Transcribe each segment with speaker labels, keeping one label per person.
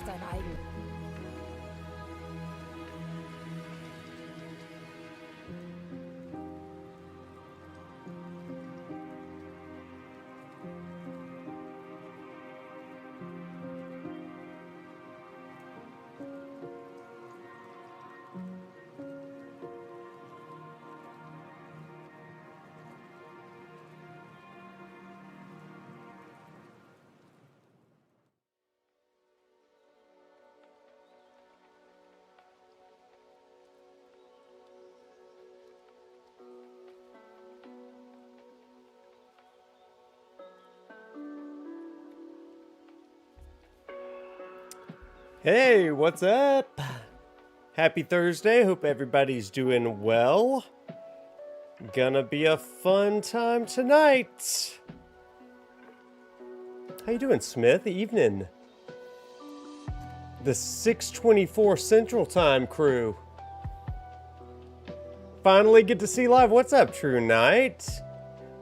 Speaker 1: dein eigen.
Speaker 2: Hey, what's up? Happy Thursday. Hope everybody's doing well. Gonna be a fun time tonight. How you doing, Smith? Evening. The 624 Central Time crew. Finally get to see live. What's up, True Knight?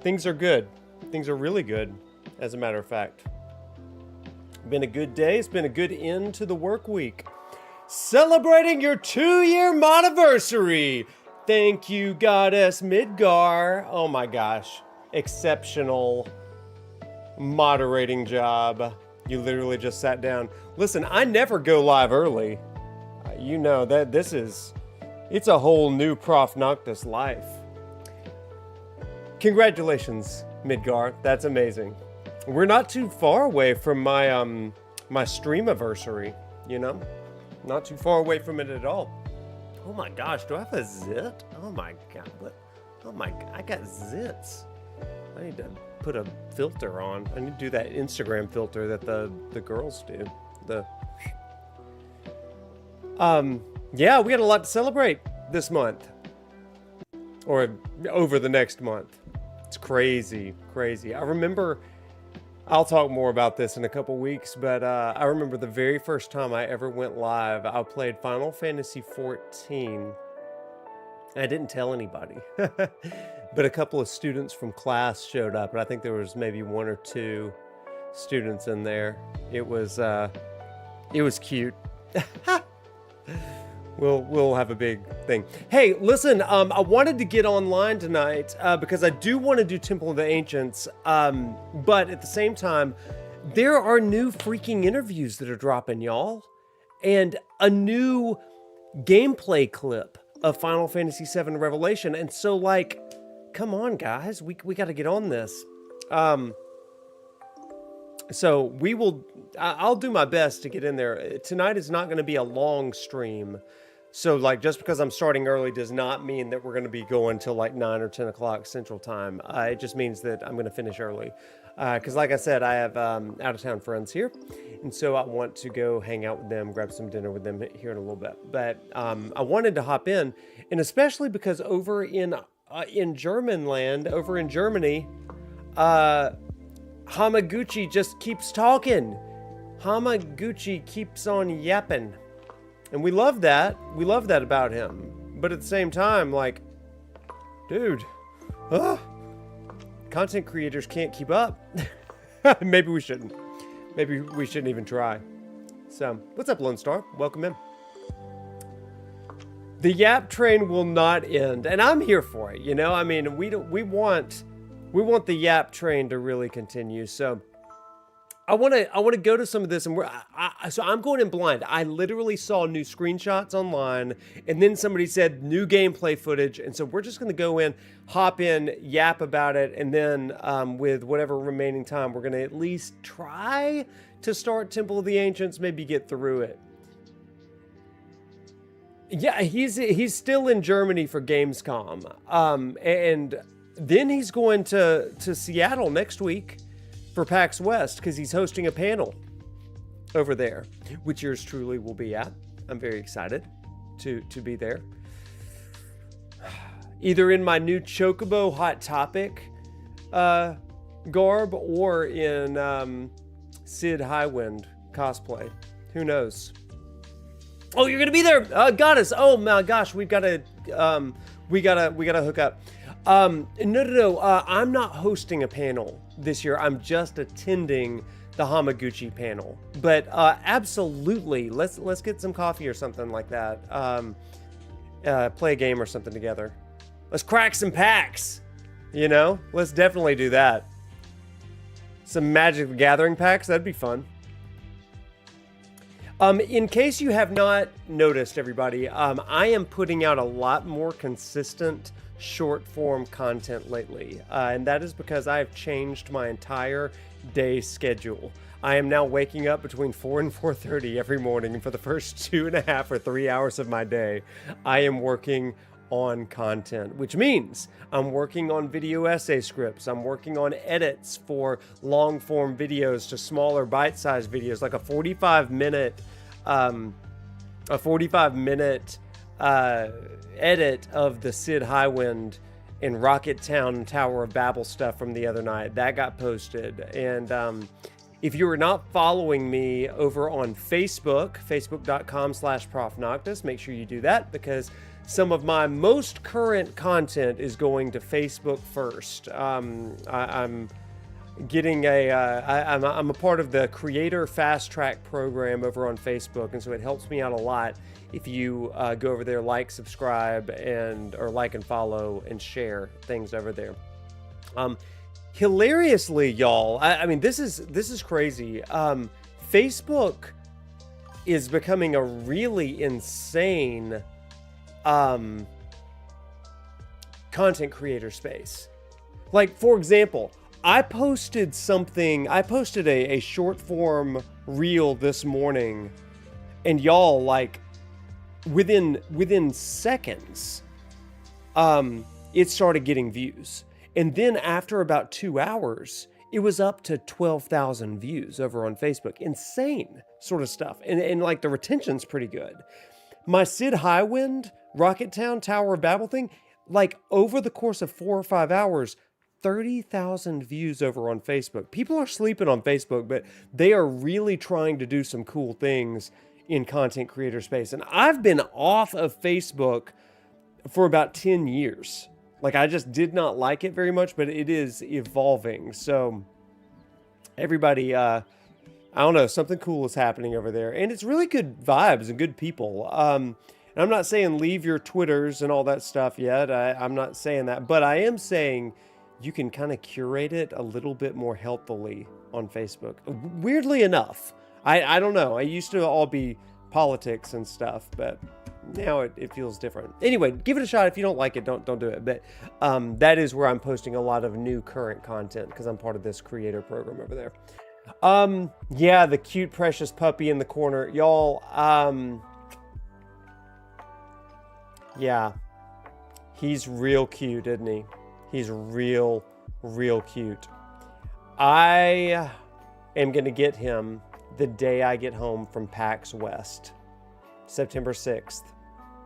Speaker 2: Things are good. Things are really good, as a matter of fact. Been a good day. It's been a good end to the work week. Celebrating your 2-year modiversary. Thank you, Goddess Midgar. Oh my gosh. Exceptional moderating job. You literally just sat down. Listen, I never go live early. You know that it's a whole new Prof Noctis life. Congratulations, Midgar. That's amazing. We're not too far away from my my streamiversary, you know? Not too far away from it at all. Oh my gosh, do I have a zit? Oh my god, what? Oh my, I got zits. I need to put a filter on. I need to do that Instagram filter that the girls do. Yeah, we got a lot to celebrate this month. Or over the next month. It's crazy, crazy. I remember, I'll talk more about this in a couple weeks, but I remember the very first time I ever went live, I played Final Fantasy 14. I didn't tell anybody, but a couple of students from class showed up, and I think there was maybe 1 or 2 students in there. It was cute. We'll have a big thing. Hey, listen, I wanted to get online tonight because I do want to do Temple of the Ancients, but at the same time, there are new freaking interviews that are dropping, y'all, and a new gameplay clip of Final Fantasy 7 Revelation, and so, like, come on, guys, we got to get on this. So I'll do my best to get in there. Tonight is not going to be a long stream. So, like, just because I'm starting early does not mean that we're going to be going till like 9 or 10 o'clock Central Time. It just means that I'm going to finish early. Because like I said, I have out-of-town friends here. And so I want to go hang out with them, grab some dinner with them here in a little bit. But I wanted to hop in, and especially because over in German land, over in Germany, Hamaguchi just keeps talking. Hamaguchi keeps on yapping. And we love that. We love that about him. But at the same time, like, dude, content creators can't keep up. Maybe we shouldn't. Maybe we shouldn't even try. So, what's up, Lone Star? Welcome in. The yap train will not end, and I'm here for it. You know, I mean, we want the yap train to really continue. So I want to go to some of this, and so I'm going in blind. I literally saw new screenshots online, and then somebody said new gameplay footage, and so we're just going to go in, hop in, yap about it, and then with whatever remaining time, we're going to at least try to start Temple of the Ancients, maybe get through it. Yeah, he's still in Germany for Gamescom, and then he's going to Seattle next week for PAX West because he's hosting a panel over there, which yours truly will be at. I'm very excited to be there. Either in my new Chocobo Hot Topic garb or in Sid Highwind cosplay. Who knows? Oh, you're gonna be there, Goddess. Oh my gosh, we gotta hook up. No. I'm not hosting a panel this year. I'm just attending the Hamaguchi panel. But absolutely, let's get some coffee or something like that. Play a game or something together. Let's crack some packs. You know, let's definitely do that. Some Magic the Gathering packs, that'd be fun. In case you have not noticed, everybody, I am putting out a lot more consistent short form content lately. And that is because I've changed my entire day schedule. I am now waking up between 4 and 4:30 every morning, and for the first 2.5 or 3 hours of my day, I am working on content, which means I'm working on video essay scripts. I'm working on edits for long form videos to smaller bite-sized videos, like a 45-minute edit of the Sid Highwind in Rocket Town and Tower of Babel stuff from the other night. That got posted. And if you are not following me over on Facebook, facebook.com/ProfNoctis, make sure you do that, because some of my most current content is going to Facebook first. I'm getting I'm a part of the Creator Fast Track program over on Facebook, and so it helps me out a lot if you go over there, like, subscribe, or like and follow and share things over there. Hilariously, y'all, I mean, this is crazy. Facebook is becoming a really insane content creator space. Like, for example, I posted a short form reel this morning, and y'all, like, within seconds, it started getting views. And then after about 2 hours, it was up to 12,000 views over on Facebook. Insane sort of stuff. And like, the retention's pretty good. My Sid Highwind, Rocket Town, Tower of Babel thing, like, over the course of 4 or 5 hours, 30,000 views over on Facebook. People are sleeping on Facebook, but they are really trying to do some cool things in content creator space. And I've been off of Facebook for about 10 years. Like, I just did not like it very much, but it is evolving. So everybody, I don't know, something cool is happening over there. And it's really good vibes and good people. And I'm not saying leave your Twitters and all that stuff yet. I'm not saying that. But I am saying you can kind of curate it a little bit more healthily on Facebook. Weirdly enough. I don't know. I used to all be politics and stuff, but now it feels different. Anyway, give it a shot. If you don't like it, don't do it. But that is where I'm posting a lot of new current content, because I'm part of this creator program over there. Yeah, the cute, precious puppy in the corner. Y'all, yeah, he's real cute, isn't he? He's real cute. I am going to get him the day I get home from PAX West, September 6th,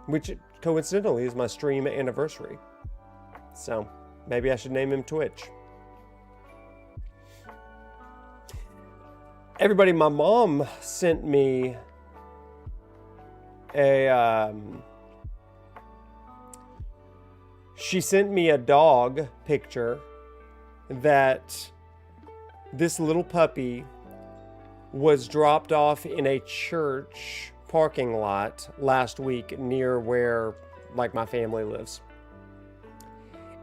Speaker 2: which coincidentally is my stream anniversary. So maybe I should name him Twitch. Everybody, my mom sent me she sent me a dog picture that this little puppy was dropped off in a church parking lot last week near where, like, my family lives.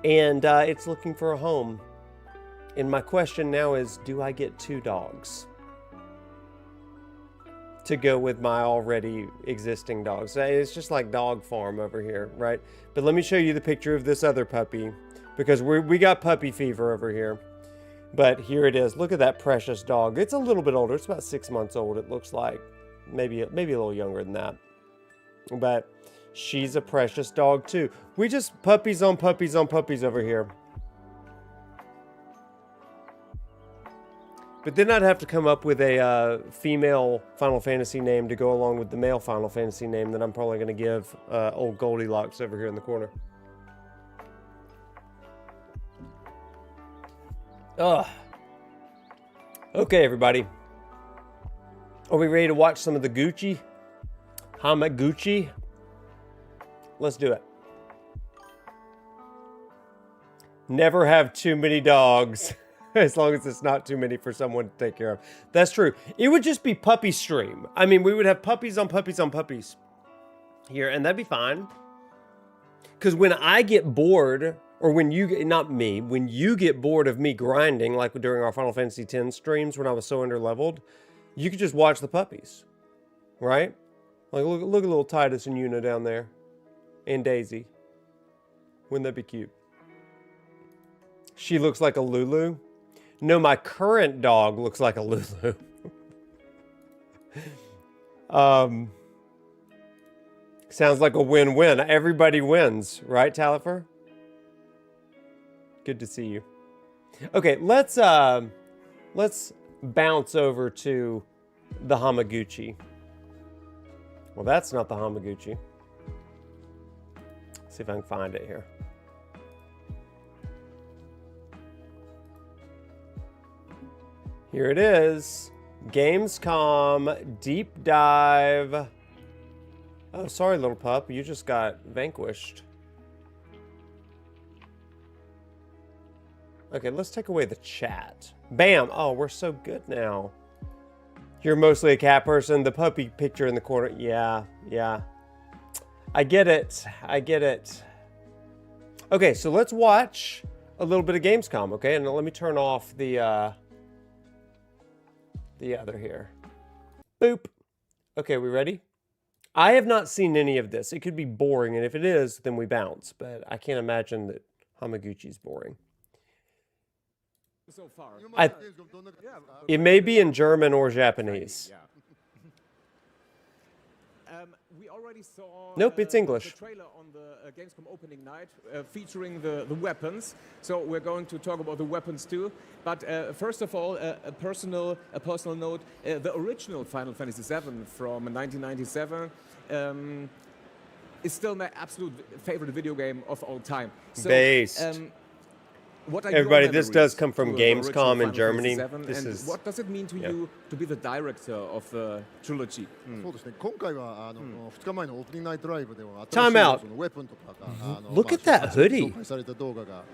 Speaker 2: And it's looking for a home. And my question now is, do I get 2 dogs to go with my already existing dogs? It's just like dog farm over here, right? But let me show you the picture of this other puppy, because we got puppy fever over here. But here it is. Look at that precious dog. It's a little bit older. It's about 6 months old, it looks like. Maybe a little younger than that. But she's a precious dog too. We just puppies on puppies on puppies over here. But then I'd have to come up with a female Final Fantasy name to go along with the male Final Fantasy name that I'm probably going to give old Goldilocks over here in the corner. Ugh. Okay, everybody. Are we ready to watch some of the Gucci? Hamaguchi? Let's do it. Never have too many dogs. As long as it's not too many for someone to take care of. That's true. It would just be puppy stream. I mean, we would have puppies on puppies on puppies here, and that'd be fine. Because when I get bored, or when you get, not me, when you get bored of me grinding, like during our Final Fantasy X streams when I was so underleveled, you could just watch the puppies, right? Like, look at little Titus and Yuna down there. And Daisy. Wouldn't that be cute? She looks like a Lulu. No, my current dog looks like a Lulu. Sounds like a win-win. Everybody wins, right, Talifer? Good to see you. Okay, let's bounce over to the Hamaguchi. Well, that's not the Hamaguchi. See if I can find it here. Here it is. Gamescom Deep Dive. Oh, sorry, little pup. You just got vanquished. Okay, let's take away the chat. Bam! Oh, we're so good now. You're mostly a cat person. The puppy picture in the corner. Yeah. I get it. Okay, so let's watch a little bit of Gamescom, okay? And let me turn off the other here. Boop. Okay, we ready? I have not seen any of this. It could be boring, and if it is, then we bounce. But I can't imagine that Hamaguchi's boring.
Speaker 1: So far.
Speaker 2: It may be in German or Japanese.
Speaker 1: We already saw
Speaker 2: Nope, it's English.
Speaker 1: the trailer on the Gamescom opening night featuring the weapons. So we're going to talk about the weapons too. But first of all, a personal note: the original Final Fantasy VII from 1997 is still my absolute favorite video game of all time. So,
Speaker 2: Based.
Speaker 1: What are
Speaker 2: Everybody,
Speaker 1: your
Speaker 2: this
Speaker 1: memories
Speaker 2: does come from
Speaker 1: to the original
Speaker 2: Gamescom in
Speaker 1: Final
Speaker 2: Germany.
Speaker 1: Fantasy VII,
Speaker 2: This
Speaker 1: and
Speaker 2: is
Speaker 1: what does it mean to you to be the director of the trilogy?
Speaker 3: そうですね。今回は2日前のオープニングナイトライブでは
Speaker 2: Time
Speaker 3: 新しい
Speaker 2: out.
Speaker 3: そのウェポンとかが
Speaker 2: Look at that
Speaker 3: 初めて
Speaker 2: hoodie.
Speaker 3: 紹介された動画が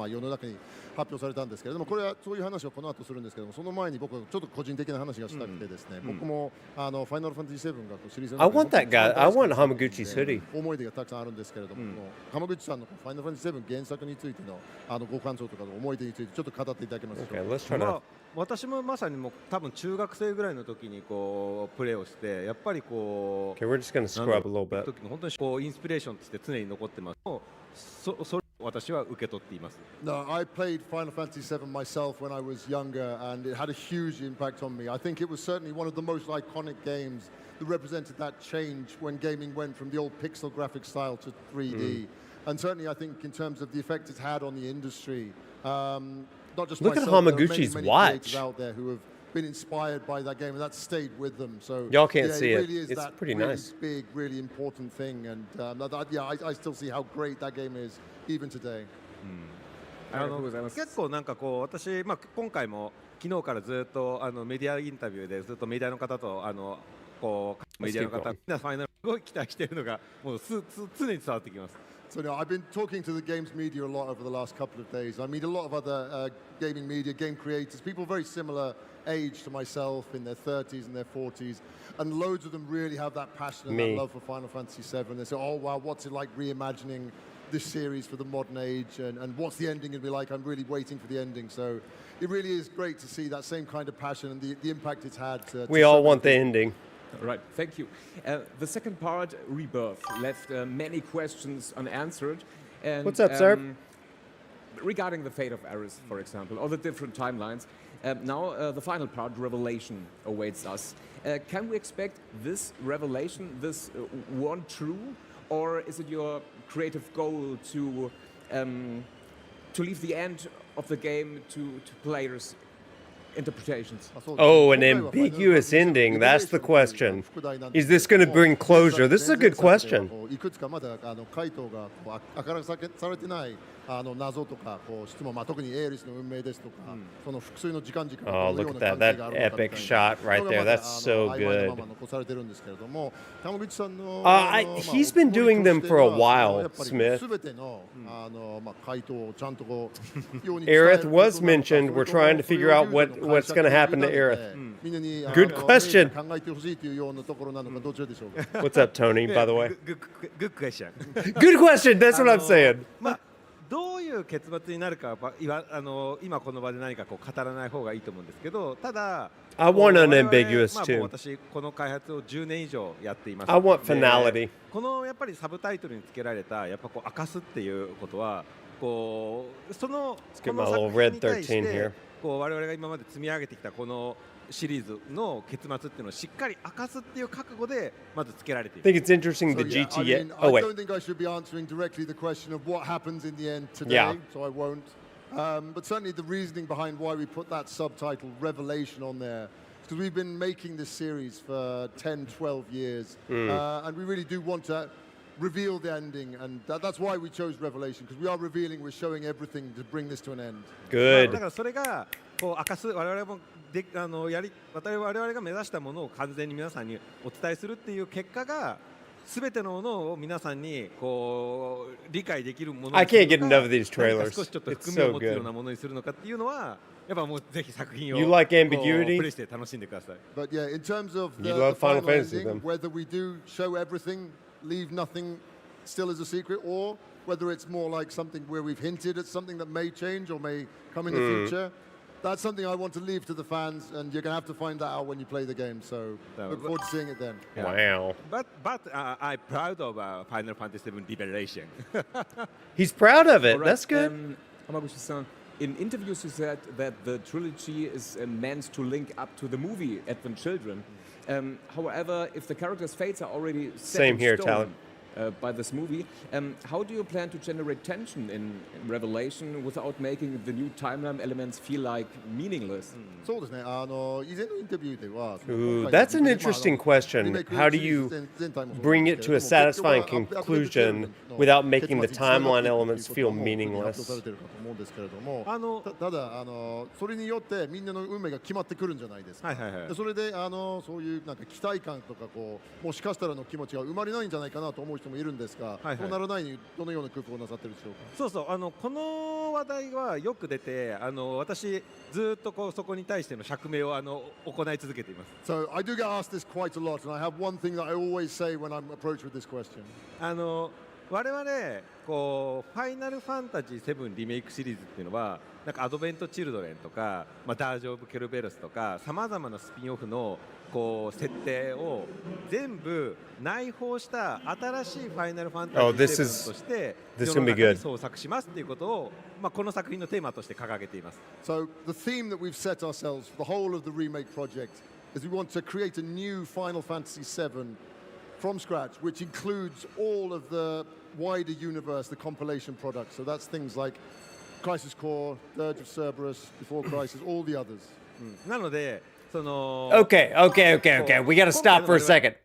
Speaker 3: 世の中に発表されたんですけれども、これはそういう話をこの後するんですけども、その前に僕ちょっと個人的な話がしたくてですね、僕もファイナルファンタジー7がシリーズの
Speaker 2: I want that guy. I want Hamaguchi's hoodie.
Speaker 3: 思い出がたくさんあるんですけれども、浜口さんのファイナルファンタジー7原作についてのご感想とかの思い出についてちょっと語っていただけますでしょ
Speaker 2: Okay,
Speaker 3: うか。
Speaker 2: let's try
Speaker 4: ま
Speaker 2: to.
Speaker 4: あ、私もまさにもう多分中学生ぐらいの時にこうプレーをしてやっぱりこう
Speaker 2: Okay, we're just gonna screw up a little bit.
Speaker 4: 時の本当にこうインスピレーションとして常に残ってます。それを私は受け取っています。
Speaker 3: No, I played Final Fantasy VII myself when I was younger, and it had a huge impact on me. I think it was certainly one of the most iconic games that represented that change when gaming went from the old pixel graphic style to 3D. And certainly, I think in terms of the effect it's had on the industry, not just
Speaker 2: Look at
Speaker 3: myself, there are
Speaker 2: Hamaguchi's
Speaker 3: many
Speaker 2: watch.
Speaker 3: creators out there who have been inspired by that game, and that's stayed with them. So
Speaker 2: Y'all can't
Speaker 3: yeah,
Speaker 2: see
Speaker 3: it
Speaker 2: it.
Speaker 3: really is
Speaker 2: It's
Speaker 3: that
Speaker 2: pretty
Speaker 3: really
Speaker 2: nice.
Speaker 3: big, really important thing. And I still see how great that game is even today.
Speaker 4: 結構なんかこう私、今回も昨日からずっとメディアインタビューでずっとメディアの方とこうメディアの方みんなファイナルすごい期待しているのがもう常に伝わってきます。
Speaker 3: So I've been talking to the games media a lot over the last couple of days. I meet a lot of other gaming media, game creators, people very similar age to myself in their 30s and their 40s, and loads of them really have that passion and that love for Final Fantasy VII. They say, oh wow, what's it like reimagining this series for the modern age, and what's the ending going to be like? I'm really waiting for the ending. So it really is great to see that same kind of passion and the impact it's had.
Speaker 2: We all want the ending.
Speaker 1: Right, thank you. The second part, Rebirth, left many questions unanswered. And,
Speaker 2: What's up, sir?
Speaker 1: Regarding the fate of Ares, for example, or the different timelines. Now the final part, Revelation, awaits us. Can we expect this revelation, this one true, or is it your creative goal to leave the end of the game to players' interpretations?
Speaker 2: Oh, an ambiguous ending. That's the question. Is this going to bring closure? This is a good question.
Speaker 3: いくつかまだ回答が明らかされてない謎とかこう質問、特にエーリスの運命ですとか、その複数の時間軸が
Speaker 2: Oh,
Speaker 3: どのよ
Speaker 2: look
Speaker 3: う
Speaker 2: at
Speaker 3: な
Speaker 2: that.
Speaker 3: 関係があ
Speaker 2: That
Speaker 3: るのかみたい
Speaker 2: epic
Speaker 3: な
Speaker 2: shot right
Speaker 3: のが
Speaker 2: there.
Speaker 3: まだ
Speaker 2: That's so
Speaker 3: 曖昧なま
Speaker 2: good.
Speaker 3: ま残されてるんですけれども、山口さんの
Speaker 2: He's been doing them for a while,
Speaker 3: やっぱり
Speaker 2: Smith.
Speaker 3: 全ての回答をちゃんとこうように
Speaker 2: Aerith was mentioned. We're trying to figure out what's going to happen to Aerith. Good question.
Speaker 3: 考えてほしいというようなところなのかどちらでしょうか。
Speaker 2: What's up, Tony, by the way?
Speaker 4: Good question.
Speaker 2: Good question. That's what I'm saying.
Speaker 4: まあどういう結末になるかは今この場で何かこう語らない方がいいと思うんですけど、ただ
Speaker 2: I want
Speaker 4: 我々
Speaker 2: unambiguous
Speaker 4: もう
Speaker 2: too.
Speaker 4: 私この開発を10年以上やっています。
Speaker 2: I want
Speaker 4: で
Speaker 2: finality.
Speaker 4: このやっぱりサブタイトルにつけられたやっぱこう明かすっていうことはこうその
Speaker 2: get
Speaker 4: この
Speaker 2: my little
Speaker 4: 作品
Speaker 2: red
Speaker 4: に対し
Speaker 2: 13 here.
Speaker 4: てこう我々が今まで積み上げてきたこのシリーズの結末っていうのをしっかり明かすっていう覚悟でまずつけられてい
Speaker 2: I
Speaker 4: る。
Speaker 2: think it's interesting
Speaker 3: So,
Speaker 2: the
Speaker 3: yeah, I
Speaker 2: GTA.
Speaker 3: mean,
Speaker 2: Oh,
Speaker 3: I
Speaker 2: wait.
Speaker 3: don't think I should be answering directly the question of what happens in the end today,
Speaker 2: Yeah.
Speaker 3: so I won't. But certainly the reasoning behind why we put that subtitle, Revelation, on there, because we've been making this series for 10, 12 years, and we really do want to reveal the ending, and that's why we chose Revelation, because we are revealing, we're showing everything to bring this to an end.
Speaker 4: だ
Speaker 2: Good.
Speaker 4: からそれがこう明かす我々もで我々が目指したものを完全に皆さんにお伝えするっていう結果が全てのものを皆さんにこう理解できるもの
Speaker 2: I
Speaker 4: にする
Speaker 2: can't
Speaker 4: の
Speaker 2: get
Speaker 4: か
Speaker 2: enough of these
Speaker 4: 何か
Speaker 2: trailers.
Speaker 4: 少しちょっと
Speaker 2: It's
Speaker 4: 含みを
Speaker 2: so
Speaker 4: 持つよう
Speaker 2: good.
Speaker 4: なものにするのかっていうのはやっぱもうぜひ作品を
Speaker 2: You like
Speaker 4: こう
Speaker 2: ambiguity?
Speaker 4: プレイして楽しんでください。
Speaker 3: But yeah, in terms of
Speaker 2: You
Speaker 3: the
Speaker 2: love Final
Speaker 3: final
Speaker 2: Fantasy,
Speaker 3: ending,
Speaker 2: then.
Speaker 3: whether we do show everything, leave nothing still as a secret, or whether it's more like something where we've hinted at something that may change or may come in the future, that's something I want to leave to the fans, and you're going to have to find that out when you play the game. So look forward to seeing it then.
Speaker 2: Wow.
Speaker 4: But I'm proud of Final Fantasy 7 Revelation.
Speaker 2: He's proud of it.
Speaker 1: All right,
Speaker 2: That's good.
Speaker 1: Hamaguchi-san, in interviews you said that the trilogy is meant to link up to the movie Advent Children. However, if the characters' fates are already set
Speaker 2: Same
Speaker 1: in
Speaker 2: here,
Speaker 1: stone,
Speaker 2: Talon.
Speaker 1: By this movie, how do you plan to generate tension in Revelation without making the new timeline elements feel like meaningless?
Speaker 3: そうですね。以前のインタビューでは、
Speaker 2: Ooh, that's an interesting question. How do you bring it to a satisfying conclusion without making the timeline elements feel meaningless?
Speaker 3: ただそれによってみんなの運命が決まってくるんじゃないですか。
Speaker 4: はいはいはい
Speaker 3: でそれでそういうなんか期待感とかこうもしかしたらの気持ちが生まれないんじゃないかなと思う人もいるんですが、
Speaker 4: はいはい
Speaker 3: そうならないようにどのような工夫をなさってるでしょうか。
Speaker 4: そうそうこの話題はよく出て私ずっとこうそこに対しての釈明を行い続けています。
Speaker 3: So I do get asked this quite a lot, and I have one thing that I always say when I'm approached with this question.
Speaker 4: 我々こうファイナルファンタジー7リメイクシリーズっていうのはなんかアドベント・チルドレンとか、ダージ・オブ・ケルベロスとかさまざまなスピンオフのこう設定を全部内包した新しいファイナルファンタジ
Speaker 2: Oh,
Speaker 4: ー
Speaker 2: this
Speaker 4: 7
Speaker 2: is-
Speaker 4: として
Speaker 2: this
Speaker 4: 世
Speaker 2: can
Speaker 4: の
Speaker 2: be
Speaker 4: 中に
Speaker 2: good.
Speaker 4: 創作しますっていうことを、この作品のテーマとして掲げています。
Speaker 3: So the theme that we've set ourselves for the whole of the remake project is we want to create a new Final Fantasy VII from scratch, which includes all of the wider universe, the compilation products. So that's things like Crisis Core, Dirge of Cerberus, Before Crisis, all the others.
Speaker 4: なのでその
Speaker 2: Okay. We got to stop for a second.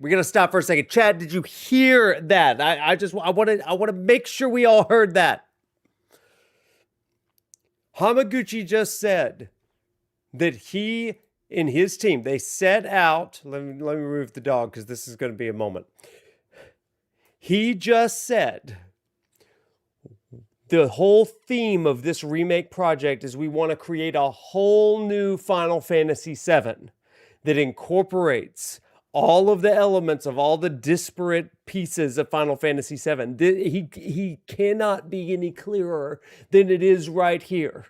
Speaker 2: Chad, did you hear that? I want to make sure we all heard that. Hamaguchi just said that he and his team, they set out, let me remove the dog because this is going to be a moment. He just said the whole theme of this remake project is we want to create a whole new Final Fantasy VII that incorporates all of the elements of all the disparate pieces of Final Fantasy VII. He cannot be any clearer than it is right here.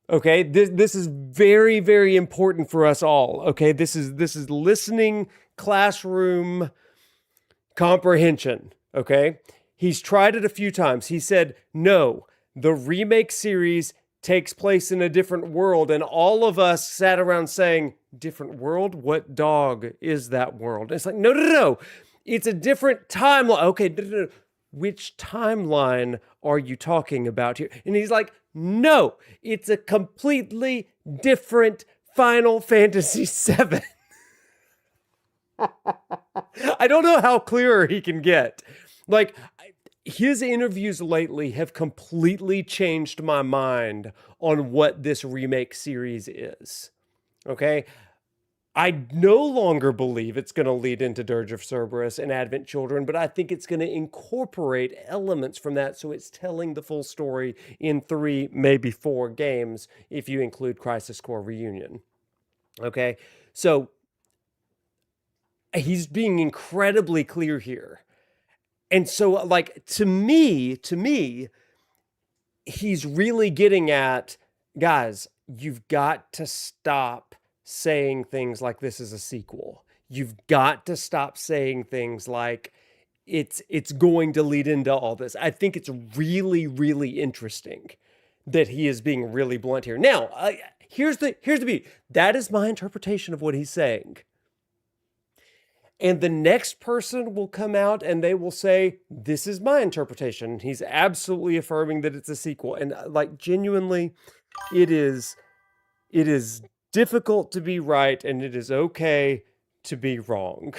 Speaker 2: Okay, this is very, very important for us all. Okay, this is listening classroom comprehension. Okay, he's tried it a few times. He said, no, the remake series takes place in a different world. And all of us sat around saying, different world? What dog is that world? And it's like, no. It's a different timeline. Okay, no. Which timeline are you talking about here? And he's like, no, it's a completely different Final Fantasy VII. I don't know how clearer he can get. Like, his interviews lately have completely changed my mind on what this remake series is. Okay? I no longer believe it's going to lead into Dirge of Cerberus and Advent Children, but I think it's going to incorporate elements from that so it's telling the full story in 3, maybe 4 games if you include Crisis Core Reunion. Okay? So he's being incredibly clear here. And so, like, to me, he's really getting at, guys, you've got to stop saying things like this is a sequel. You've got to stop saying things like it's going to lead into all this. I think it's really, really interesting that he is being really blunt here. Now, here's the beauty. That is my interpretation of what he's saying. And the next person will come out and they will say, this is my interpretation. He's absolutely affirming that it's a sequel. And like, genuinely, it is difficult to be right and it is okay to be wrong.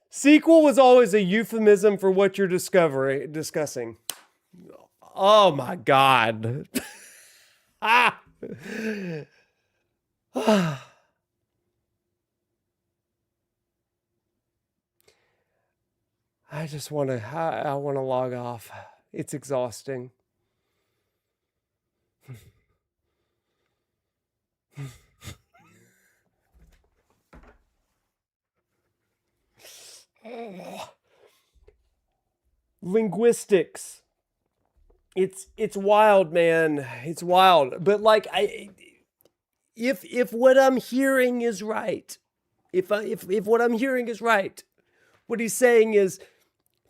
Speaker 2: Sequel was always a euphemism for what you're discussing. Oh my God. I just want to, I want to log off. It's exhausting. Linguistics. It's wild, man. It's wild. But like, if what I'm hearing is right, if what I'm hearing is right, what he's saying is,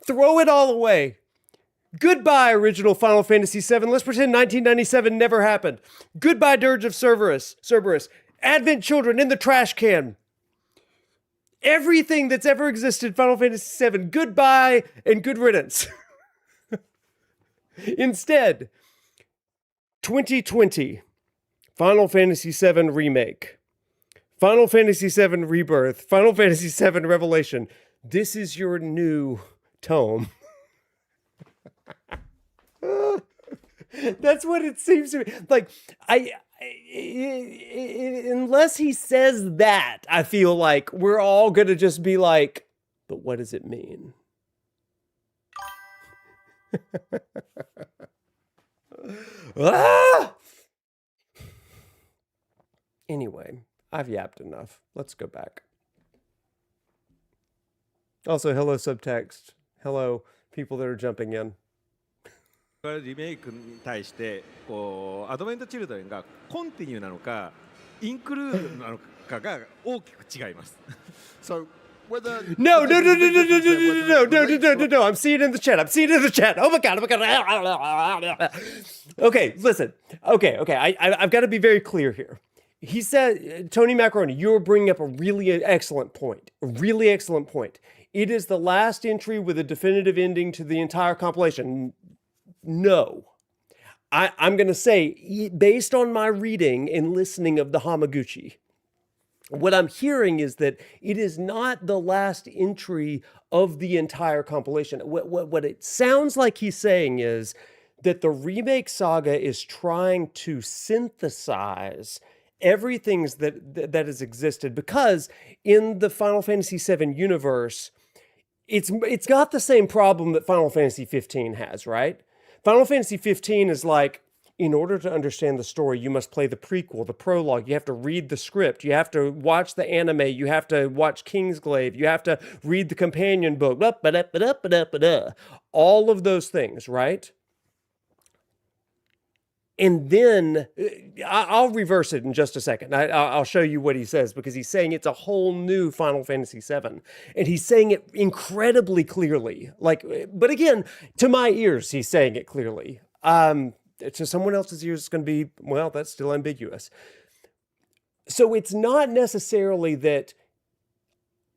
Speaker 2: throw it all away. Goodbye, original Final Fantasy VII. Let's pretend 1997 never happened. Goodbye, Dirge of Cerberus. Advent Children in the trash can. Everything that's ever existed, Final Fantasy VII. Goodbye and good riddance. Instead, 2020, Final Fantasy VII Remake, Final Fantasy VII Rebirth, Final Fantasy VII Revelation. This is your new tome. That's what it seems to be. Like, unless he says that, I feel like we're all going to just be like, but what does it mean? Anyway, I've yapped enough. Let's go back. Also, hello subtext. Hello people that are jumping in.
Speaker 4: リメイクに対してこうアドベントチルドレンがコンティニューなのかインクルードなのかが大きく違います。
Speaker 3: So whether
Speaker 2: No. I'm seeing it in the chat. Oh my god. Okay, listen. Okay. I've got to be very clear here. He said, Tony Macaroni, you're bringing up a really excellent point. It is the last entry with a definitive ending to the entire compilation. No. I'm going to say, based on my reading and listening of the Hamaguchi, what I'm hearing is that it is not the last entry of the entire compilation. What it sounds like he's saying is that the remake saga is trying to synthesize everything that has existed, because in the Final Fantasy VII universe, it's got the same problem that Final Fantasy 15 has, right? Final Fantasy 15 is like, in order to understand the story, you must play the prequel, the prologue. You have to read the script. You have to watch the anime. You have to watch Kingsglaive. You have to read the companion book. All of those things, right? And then, I'll reverse it in just a second. I'll show you what he says, because he's saying it's a whole new Final Fantasy VII. And he's saying it incredibly clearly. But again, to my ears, he's saying it clearly. To someone else's ears, it's going to be, well, that's still ambiguous. So it's not necessarily that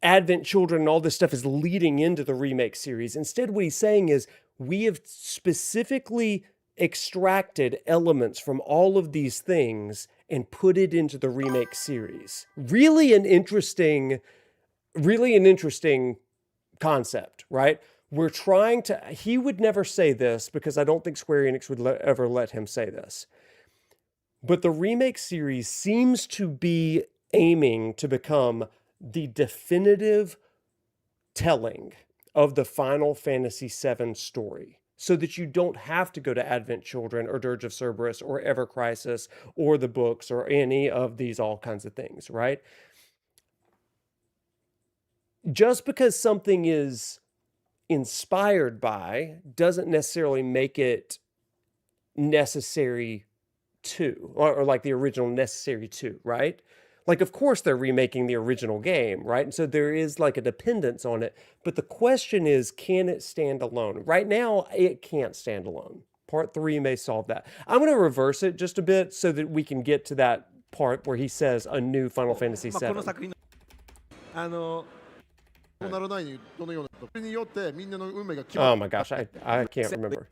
Speaker 2: Advent Children and all this stuff is leading into the remake series. Instead, what he's saying is, we have specifically extracted elements from all of these things and put it into the remake series. Really an interesting concept, right? We're trying to, he would never say this because I don't think Square Enix would ever let him say this. But the remake series seems to be aiming to become the definitive telling of the Final Fantasy VII story, so that you don't have to go to Advent Children or Dirge of Cerberus or Ever Crisis or the books or any of these all kinds of things, right? Just because something is inspired by doesn't necessarily make it necessary to, or like the original necessary to, right? Like, of course they're remaking the original game, right? And so there is like a dependence on it. But the question is, can it stand alone? Right now, it can't stand alone. Part 3 may solve that. I'm going to reverse it just a bit so that we can get to that part where he says a new Final Fantasy VII.
Speaker 4: この作品の
Speaker 3: そうならないにどのようなそれによってみんなの運命が決
Speaker 2: Oh
Speaker 3: ま
Speaker 2: my gosh, I can't remember.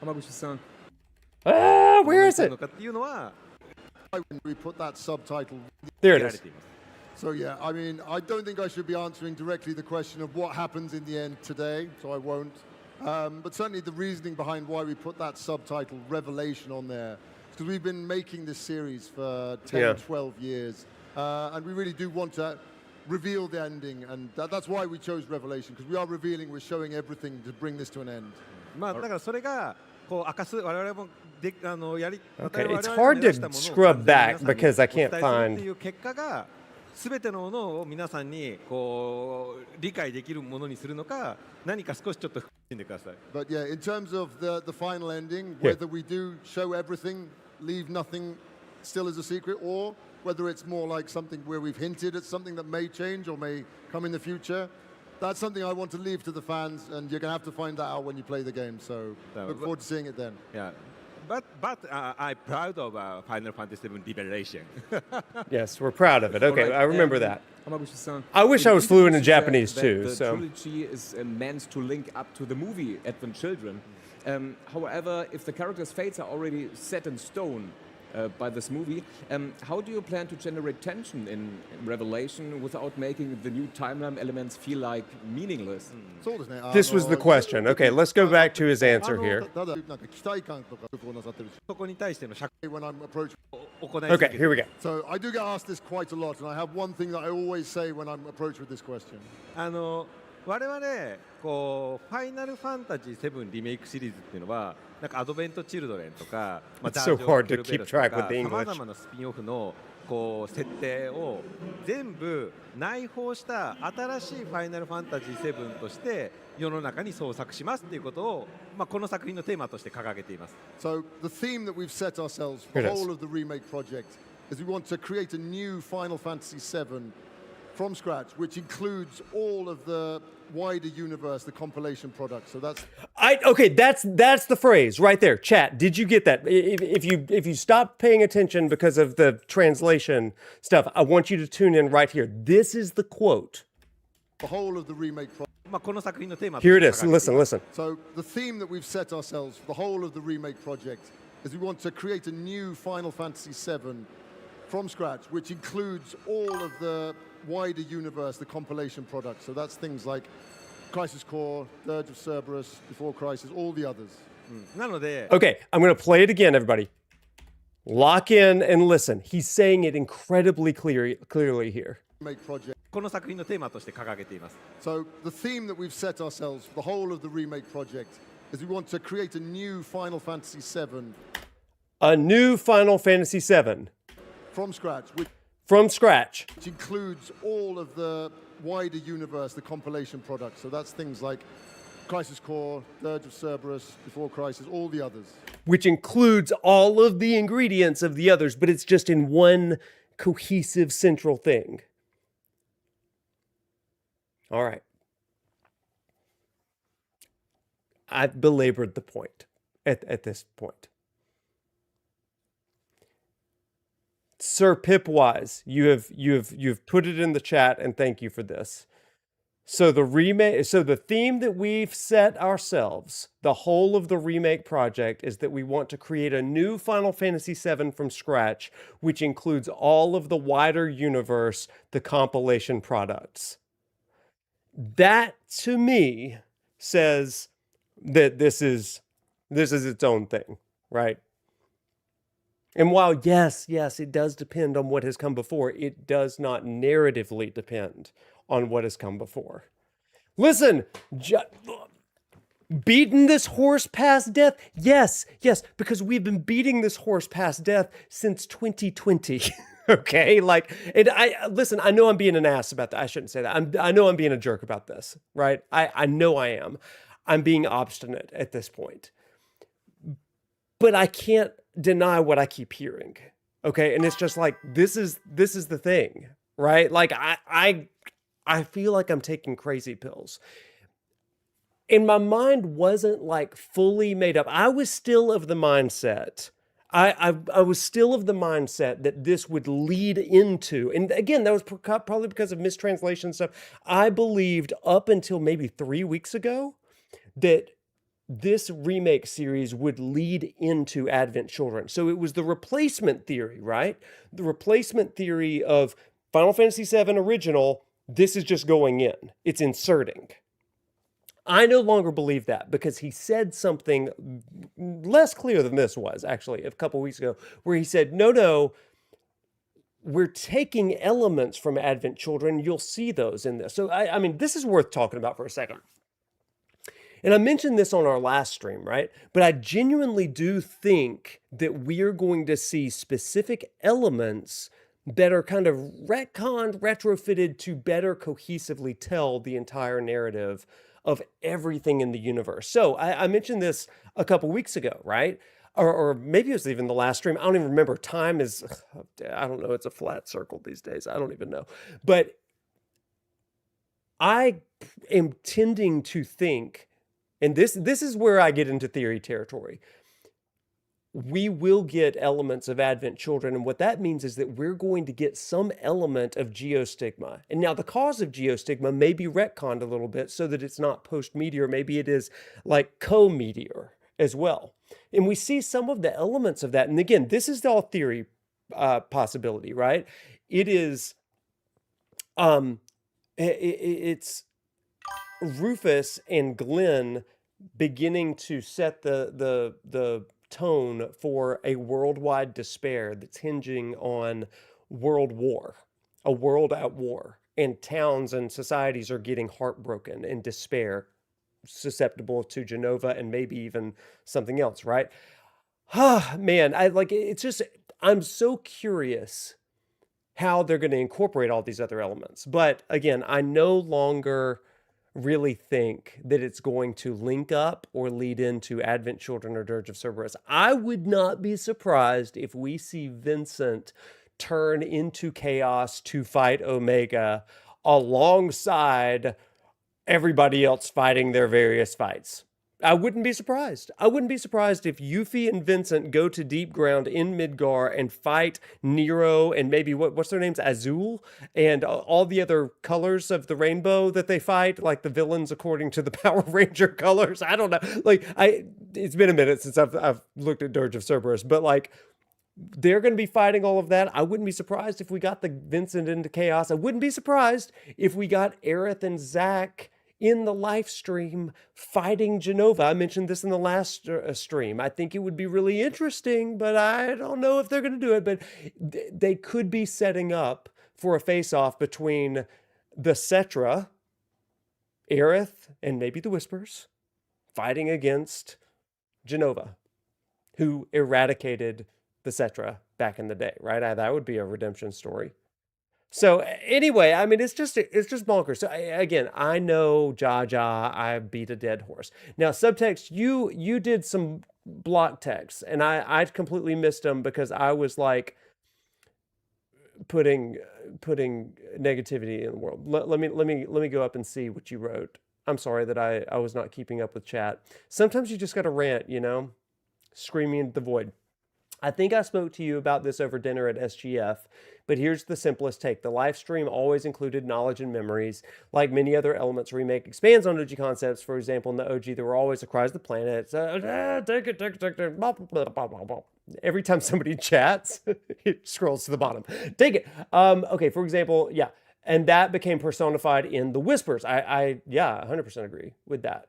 Speaker 1: Hamaguchi-san.
Speaker 2: Ah, where is
Speaker 4: どう
Speaker 2: it?
Speaker 4: なのかっていうのは
Speaker 3: when we put that subtitle.
Speaker 2: There
Speaker 4: 決
Speaker 2: it
Speaker 4: められ
Speaker 2: is.
Speaker 4: ています。
Speaker 3: So yeah, I mean, I don't think I should be answering directly the question of what happens in the end today, so I won't. But certainly the reasoning behind why we put that subtitle Revelation on there, because we've been making this series for 10,
Speaker 2: Yeah.
Speaker 3: 12 years, and we really do want to reveal the ending, and that's why we chose Revelation, because we are revealing, we're showing everything to bring this to an end.
Speaker 4: まあだからそれがこう明かす我々もでやり
Speaker 2: Okay,
Speaker 4: 我々
Speaker 2: it's
Speaker 4: が
Speaker 2: hard
Speaker 4: 目指
Speaker 2: to
Speaker 4: したものを
Speaker 2: scrub back
Speaker 4: 完全に皆さんに
Speaker 2: because I can't
Speaker 4: お伝えするって
Speaker 2: find.
Speaker 4: いう結果が全てのものを皆さんにこう理解できるものにするのか何か少しちょっと含んでください。
Speaker 3: But yeah, in terms of the final ending,
Speaker 2: Yeah.
Speaker 3: whether we do show everything, leave nothing still as a secret, or whether it's more like something where we've hinted at something that may change or may come in the future, that's something I want to leave to the fans, and you're going to have to find that out when you play the game. So look forward to seeing it then.
Speaker 4: Yeah. But I'm proud of Final Fantasy VII Revelation.
Speaker 2: Yes, we're proud of it. Okay,
Speaker 1: Alright,
Speaker 2: I remember that.
Speaker 1: Hamaguchi-san.
Speaker 2: I wish
Speaker 1: In
Speaker 2: I was fluent in
Speaker 1: interviews, you said
Speaker 2: Japanese
Speaker 1: that
Speaker 2: too,
Speaker 1: The
Speaker 2: so-
Speaker 1: trilogy is meant to link up to the movie Advent Children. However, if the characters' fates are already set in stone by this movie, how do you plan to generate tension in Revelation without making the new timeline elements feel like meaningless?
Speaker 3: そうですね。
Speaker 2: This was the question. Okay, let's go back to his answer here.
Speaker 3: ただなんか期待感とかこうなさってるし
Speaker 4: そこに対しての社会
Speaker 3: when I'm approaching.
Speaker 4: を行い
Speaker 2: Okay, here we go.
Speaker 3: So I do get asked this quite a lot, and I have one thing that I always say when I'm approached with this question.
Speaker 4: 我々こうファイナルファンタジー7リメイクシリーズっていうのはなんかアドベントチルドレンとか、まあ、
Speaker 2: It's so
Speaker 4: ダージョン
Speaker 2: hard to
Speaker 4: ケルベ
Speaker 2: keep
Speaker 4: ロスと
Speaker 2: track
Speaker 4: か
Speaker 2: with the
Speaker 4: さま
Speaker 2: English.
Speaker 4: ざまなスピンオフのこう設定を全部内包した新しいファイナルファンタジー7として世の中に創作しますっていうことを、まあ、この作品のテーマとして掲げています。
Speaker 3: So the theme that we've set ourselves for
Speaker 2: Here
Speaker 3: the
Speaker 2: it is.
Speaker 3: whole of the remake project is we want to create a new Final Fantasy VII from scratch, which includes all of the wider universe, the compilation product. So that's
Speaker 2: Okay, that's the phrase right there. Chat, did you get that? If you stop paying attention because of the translation stuff, I want you to tune in right here. This is the quote.
Speaker 3: the whole of the remake project.
Speaker 4: まあ、この作品のテーマとして
Speaker 2: Here
Speaker 4: 掲
Speaker 2: it
Speaker 4: げ
Speaker 2: is.
Speaker 4: ています
Speaker 2: Listen, listen.
Speaker 3: So the theme that we've set ourselves for the whole of the remake project is we want to create a new Final Fantasy VII from scratch, which includes all of the wider universe, the compilation product. So that's things like Crisis Core, Dirge of Cerberus, Before Crisis, all the others.
Speaker 4: なので
Speaker 2: Okay, I'm going to play it again, everybody. Lock in and listen. He's saying it incredibly clearly here.
Speaker 3: Remake project.
Speaker 4: この作品のテーマとして掲げています。
Speaker 3: So the theme that we've set ourselves for the whole of the remake project is we want to create a new Final Fantasy VII
Speaker 2: A new Final Fantasy VII
Speaker 3: from scratch, which
Speaker 2: from scratch.
Speaker 3: includes all of the wider universe, the compilation product. So that's things like Crisis Core, Dirge of Cerberus, Before Crisis, all the others.
Speaker 2: Which includes all of the ingredients of the others, but it's just in one cohesive central thing. All right. I've belabored the point at this point. Sir Pipwise, you've put it in the chat, and thank you for this. So the theme that we've set ourselves, the whole of the remake project, is that we want to create a new Final Fantasy VII from scratch, which includes all of the wider universe, the compilation products. That to me says that this is its own thing, right? And while yes, it does depend on what has come before, it does not narratively depend on what has come before. Listen, beating this horse past death? Yes, because we've been beating this horse past death since 2020. Okay, like, and listen, I know I'm being an ass about that. I shouldn't say that. I know I'm being a jerk about this, right? I know I am. I'm being obstinate at this point. But I can't deny what I keep hearing. Okay, and it's just like this is the thing, right? Like I feel like I'm taking crazy pills. And my mind wasn't like fully made up. I was still of the mindset. I was still of the mindset that this would lead into, and again, that was probably because of mistranslation stuff. I believed up until maybe 3 weeks ago that this remake series would lead into Advent Children. So it was the replacement theory, right? The replacement theory of Final Fantasy VII Original, this is just going in. It's inserting. I no longer believe that because he said something less clear than this was actually a couple weeks ago, where he said, no, we're taking elements from Advent Children. You'll see those in this. So, I mean, this is worth talking about for a second. And I mentioned this on our last stream, right? But I genuinely do think that we're going to see specific elements that are kind of retconned, retrofitted to better cohesively tell the entire narrative of everything in the universe. So I mentioned this a couple weeks ago, right? Or maybe it was even the last stream. I don't even remember. Time is, I don't know. It's a flat circle these days. I don't even know. But I am tending to think, and this is where I get into theory territory, we will get elements of Advent Children. And what that means is that we're going to get some element of geostigma. And now the cause of geostigma may be retconned a little bit so that it's not post-meteor. Maybe it is like co-meteor as well. And we see some of the elements of that. And again, this is all theory possibility, right? It is, it's Rufus and Glenn beginning to set the tone for a worldwide despair that's hinging on world war, a world at war, and towns and societies are getting heartbroken and despair, susceptible to Genova and maybe even something else, right? Man, I'm so curious how they're going to incorporate all these other elements. But again, I no longer really think that it's going to link up or lead into Advent Children or Dirge of Cerberus. I would not be surprised if we see Vincent turn into Chaos to fight Omega alongside everybody else fighting their various fights. I wouldn't be surprised. I wouldn't be surprised if Yuffie and Vincent go to deep ground in Midgar and fight Nero and maybe what's their names, Azul, and all the other colors of the rainbow that they fight, like the villains according to the Power Ranger colors. I don't know. It's been a minute since I've looked at Dirge of Cerberus, but like they're going to be fighting all of that. I wouldn't be surprised if we got the Vincent into Chaos. I wouldn't be surprised if we got Aerith and Zack in the live stream fighting Genova. I mentioned this in the last stream. I think it would be really interesting, but I don't know if they're going to do it. But they could be setting up for a face-off between the Cetra, Aerith, and maybe the Whispers, fighting against Genova, who eradicated the Cetra back in the day, right? That would be a redemption story. So anyway, I mean, it's just bonkers. So again, I know Jaja, I beat a dead horse. Now, subtext, you did some block text, and I completely missed them because I was like putting negativity in the world. Let me go up and see what you wrote. I'm sorry that I was not keeping up with chat. Sometimes you just got to rant, screaming into the void. I think I spoke to you about this over dinner at SGF, but here's the simplest take. The live stream always included knowledge and memories. Like many other Elements remake expands on OG concepts. For example, in the OG, there were always the cries of the planet. Take it. Blah, blah, blah, blah, blah. Every time somebody chats, it scrolls to the bottom. Take it. Okay, for example, yeah. And that became personified in the whispers. I 100% agree with that.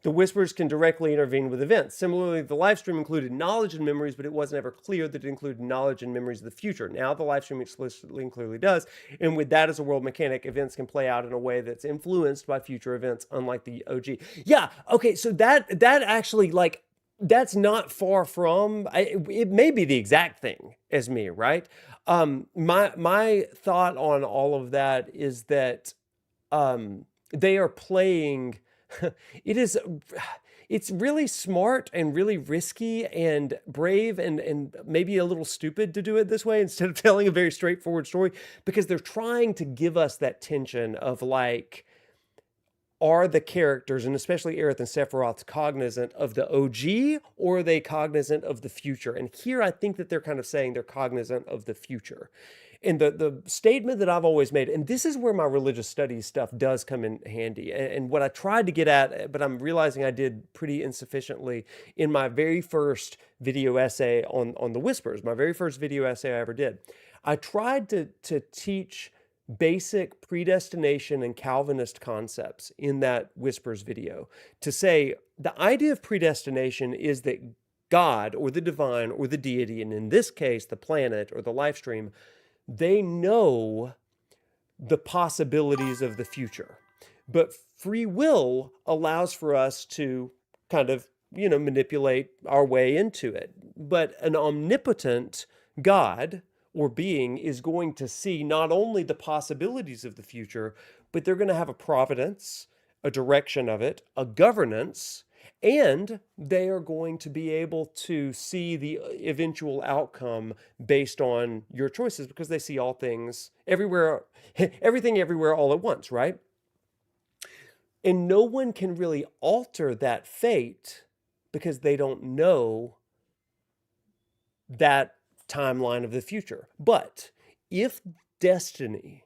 Speaker 2: The whispers can directly intervene with events. Similarly, the live stream included knowledge and memories, but it wasn't ever clear that it included knowledge and memories of the future. Now the live stream explicitly and clearly does. And with that as a world mechanic, events can play out in a way that's influenced by future events, unlike the OG. Yeah, okay, so that actually, like, that's not far from, it may be the exact thing as me, right? My thought on all of that is that they are playing... It's really smart and really risky and brave and maybe a little stupid to do it this way instead of telling a very straightforward story, because they're trying to give us that tension of, like, are the characters, and especially Aerith and Sephiroth, cognizant of the OG, or are they cognizant of the future? And here I think that they're kind of saying they're cognizant of the future. And the statement that I've always made, and this is where my religious studies stuff does come in handy, and what I tried to get at, but I'm realizing I did pretty insufficiently in my very first video essay on the Whispers, my very first video essay I ever did. I tried to teach basic predestination and Calvinist concepts in that Whispers video, to say the idea of predestination is that God or the divine or the deity, and in this case the planet or the live stream, they know the possibilities of the future. But free will allows for us to kind of, manipulate our way into it. But an omnipotent God or being is going to see not only the possibilities of the future, but they're going to have a providence, a direction of it, a governance, and they are going to be able to see the eventual outcome based on your choices, because they see all things everywhere, everything everywhere all at once, right? And no one can really alter that fate because they don't know that timeline of the future. But if destiny,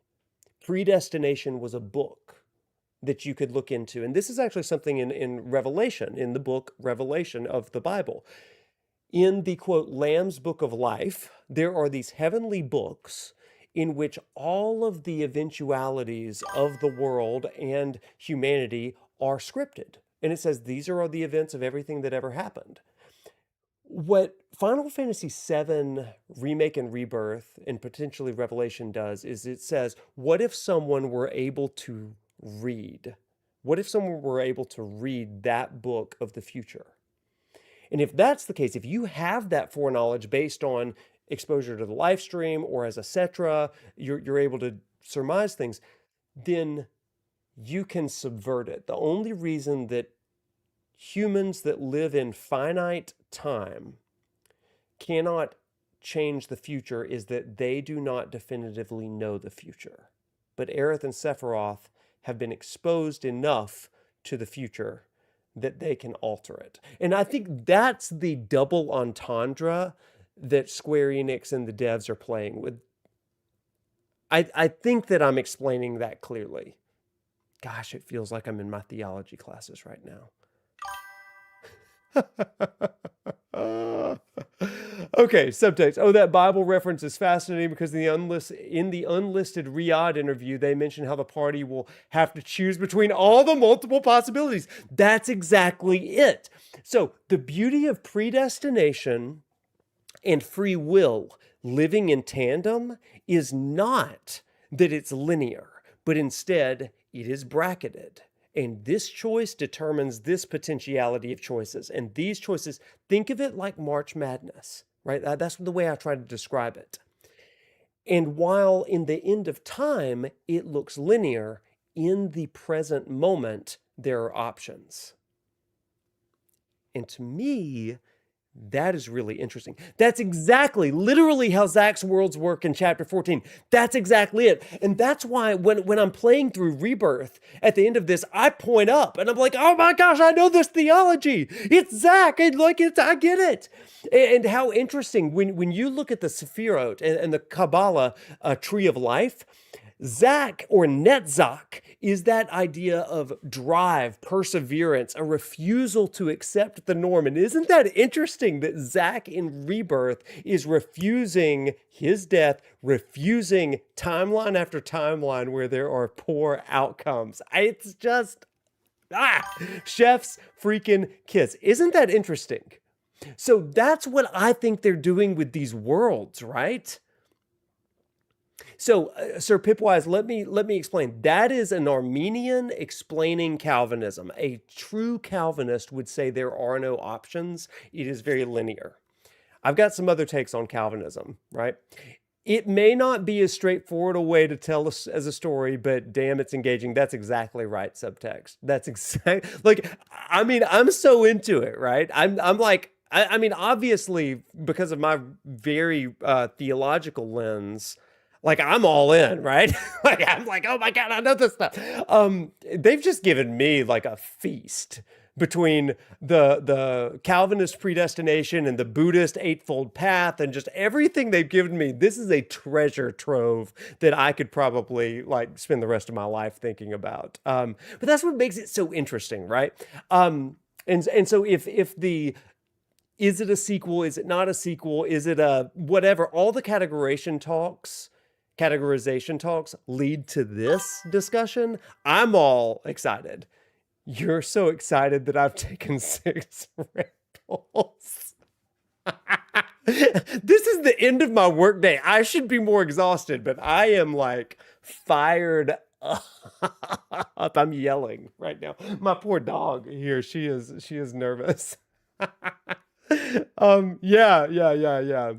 Speaker 2: predestination, was a book that you could look into, and this is actually something in Revelation, in the book Revelation of the Bible, in the, quote, Lamb's Book of Life, there are these heavenly books in which all of the eventualities of the world and humanity are scripted. And it says these are all the events of everything that ever happened. What Final Fantasy VII Remake and Rebirth, and potentially Revelation, does is it says, what if someone were able to read? What if someone were able to read that book of the future? And if that's the case, if you have that foreknowledge based on exposure to the live stream or as a cetra, you're able to surmise things, then you can subvert it. The only reason that humans that live in finite time cannot change the future is that they do not definitively know the future. But Aerith and Sephiroth have been exposed enough to the future that they can alter it. And I think that's the double entendre that Square Enix and the devs are playing with. I think that I'm explaining that clearly. Gosh, it feels like I'm in my theology classes right now. Okay, subtext. Oh, that Bible reference is fascinating because in the unlisted Riyadh interview, they mention how the party will have to choose between all the multiple possibilities. That's exactly it. So the beauty of predestination and free will living in tandem is not that it's linear, but instead it is bracketed. And this choice determines this potentiality of choices. And these choices, think of it like March Madness, right? That's the way I try to describe it. And while in the end of time, it looks linear, in the present moment, there are options. And to me, that is really interesting. That's exactly, literally how Zach's worlds work in chapter 14. That's exactly it. And that's why when I'm playing through Rebirth, at the end of this, I point up and I'm like, oh my gosh, I know this theology. It's Zach. I get it. And how interesting, when you look at the Sephirot and the Kabbalah tree of life, Zach or Netzach is that idea of drive, perseverance, a refusal to accept the norm. And isn't that interesting that Zach in Rebirth is refusing his death, refusing timeline after timeline where there are poor outcomes? It's just, chef's freaking kiss. Isn't that interesting? So that's what I think they're doing with these worlds, right? So, Sir Pipwise, let me explain. That is an Armenian explaining Calvinism. A true Calvinist would say there are no options. It is very linear. I've got some other takes on Calvinism, right? It may not be as straightforward a way to tell us as a story, but damn, it's engaging. That's exactly right, subtext. That's exactly, like, I mean, I'm so into it, right? I'm like, I mean, obviously, because of my very theological lens, like I'm all in, right? Like I'm like, oh my God, I know this stuff. They've just given me like a feast between the Calvinist predestination and the Buddhist eightfold path and just everything they've given me. This is a treasure trove that I could probably like spend the rest of my life thinking about. But that's what makes it so interesting, right? And so if the is it a sequel? Is it not a sequel? Is it a whatever? All the categorization talks lead to this discussion. I'm all excited. You're so excited that I've taken 6 Red Bulls. This is the end of my workday. I should be more exhausted, but I am like fired up. I'm yelling right now. My poor dog here. She is nervous. Yeah.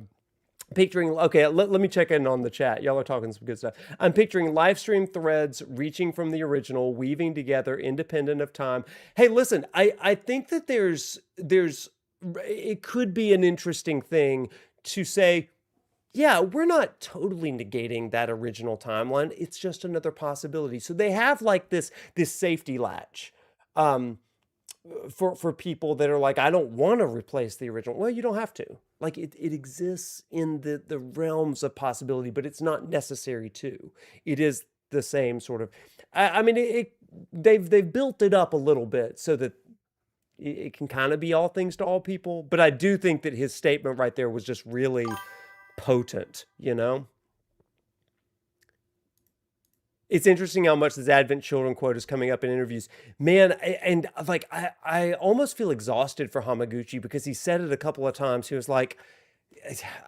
Speaker 2: Picturing, okay, let me check in on the chat. Y'all are talking some good stuff. I'm picturing live stream threads reaching from the original, weaving together, independent of time. Hey, listen, I think that there's it could be an interesting thing to say, yeah, we're not totally negating that original timeline. It's just another possibility. So they have like this safety latch. For people that are like, I don't want to replace the original. Well, you don't have to. Like it exists in the realms of possibility, but it's not necessary to. It is the same sort of. I mean, they've built it up a little bit so that it can kind of be all things to all people. But I do think that his statement right there was just really potent. You know. It's interesting how much this Advent Children quote is coming up in interviews. Man, and like I almost feel exhausted for Hamaguchi because he said it a couple of times. He was like,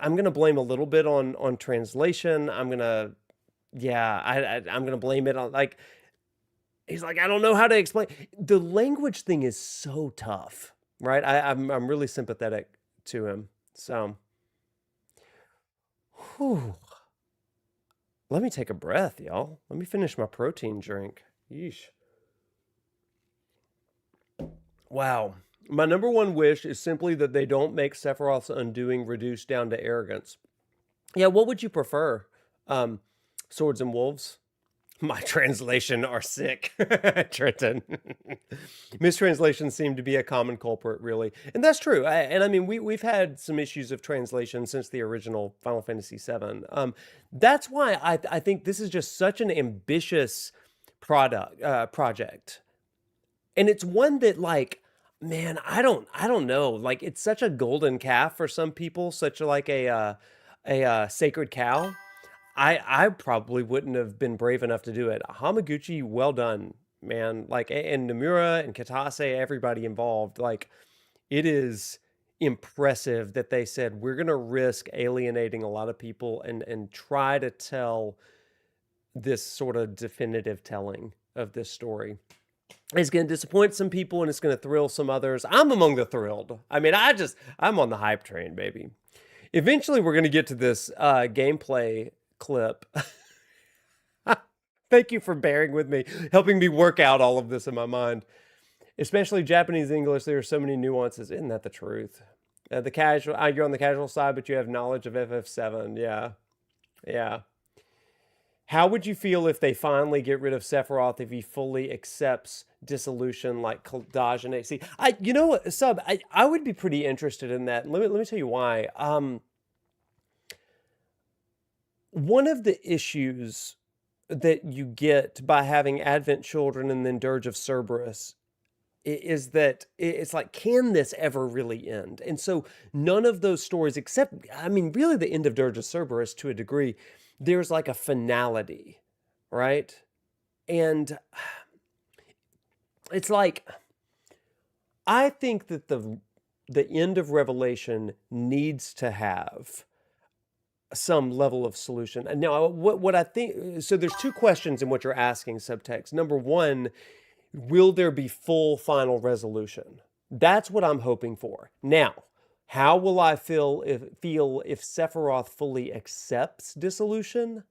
Speaker 2: I'm going to blame a little bit on translation. I'm going to blame it on like, he's like, I don't know how to explain. The language thing is so tough, right? I'm really sympathetic to him. So, whew. Let me take a breath, y'all. Let me finish my protein drink. Yeesh. Wow. My number one wish is simply that they don't make Sephiroth's undoing reduced down to arrogance. Yeah, what would you prefer? Swords and Wolves? My translation are sick, Trenton. Mistranslations seem to be a common culprit, really. And that's true. I mean, we've had some issues of translation since the original Final Fantasy VII. That's why I think this is just such an ambitious project. And it's one that, like, man, I don't know. Like, it's such a golden calf for some people, such like a sacred cow. I probably wouldn't have been brave enough to do it. Hamaguchi, well done, man. Like, and Nomura and Katase, everybody involved. Like, it is impressive that they said, we're going to risk alienating a lot of people and try to tell this sort of definitive telling of this story. It's going to disappoint some people and it's going to thrill some others. I'm among the thrilled. I mean, I'm on the hype train, baby. Eventually, we're going to get to this gameplay clip. Thank you for bearing with me, helping me work out all of this in my mind. Especially Japanese English, there are so many nuances. Isn't that the truth? The casual, you're on the casual side, but you have knowledge of FF7. Yeah. How would you feel if they finally get rid of Sephiroth if he fully accepts dissolution like Kaldaj? See, you know what, Sub, I would be pretty interested in that. Let me tell you why. One of the issues that you get by having Advent Children and then Dirge of Cerberus is that it's like, can this ever really end? And so none of those stories, except, I mean, really the end of Dirge of Cerberus to a degree, there's like a finality, right? And it's like, I think that the end of Revelation needs to have some level of solution. And now, what I think, so there's two questions in what you're asking, Subtext. Number one, will there be full final resolution? That's what I'm hoping for. Now, how will I feel if Sephiroth fully accepts dissolution?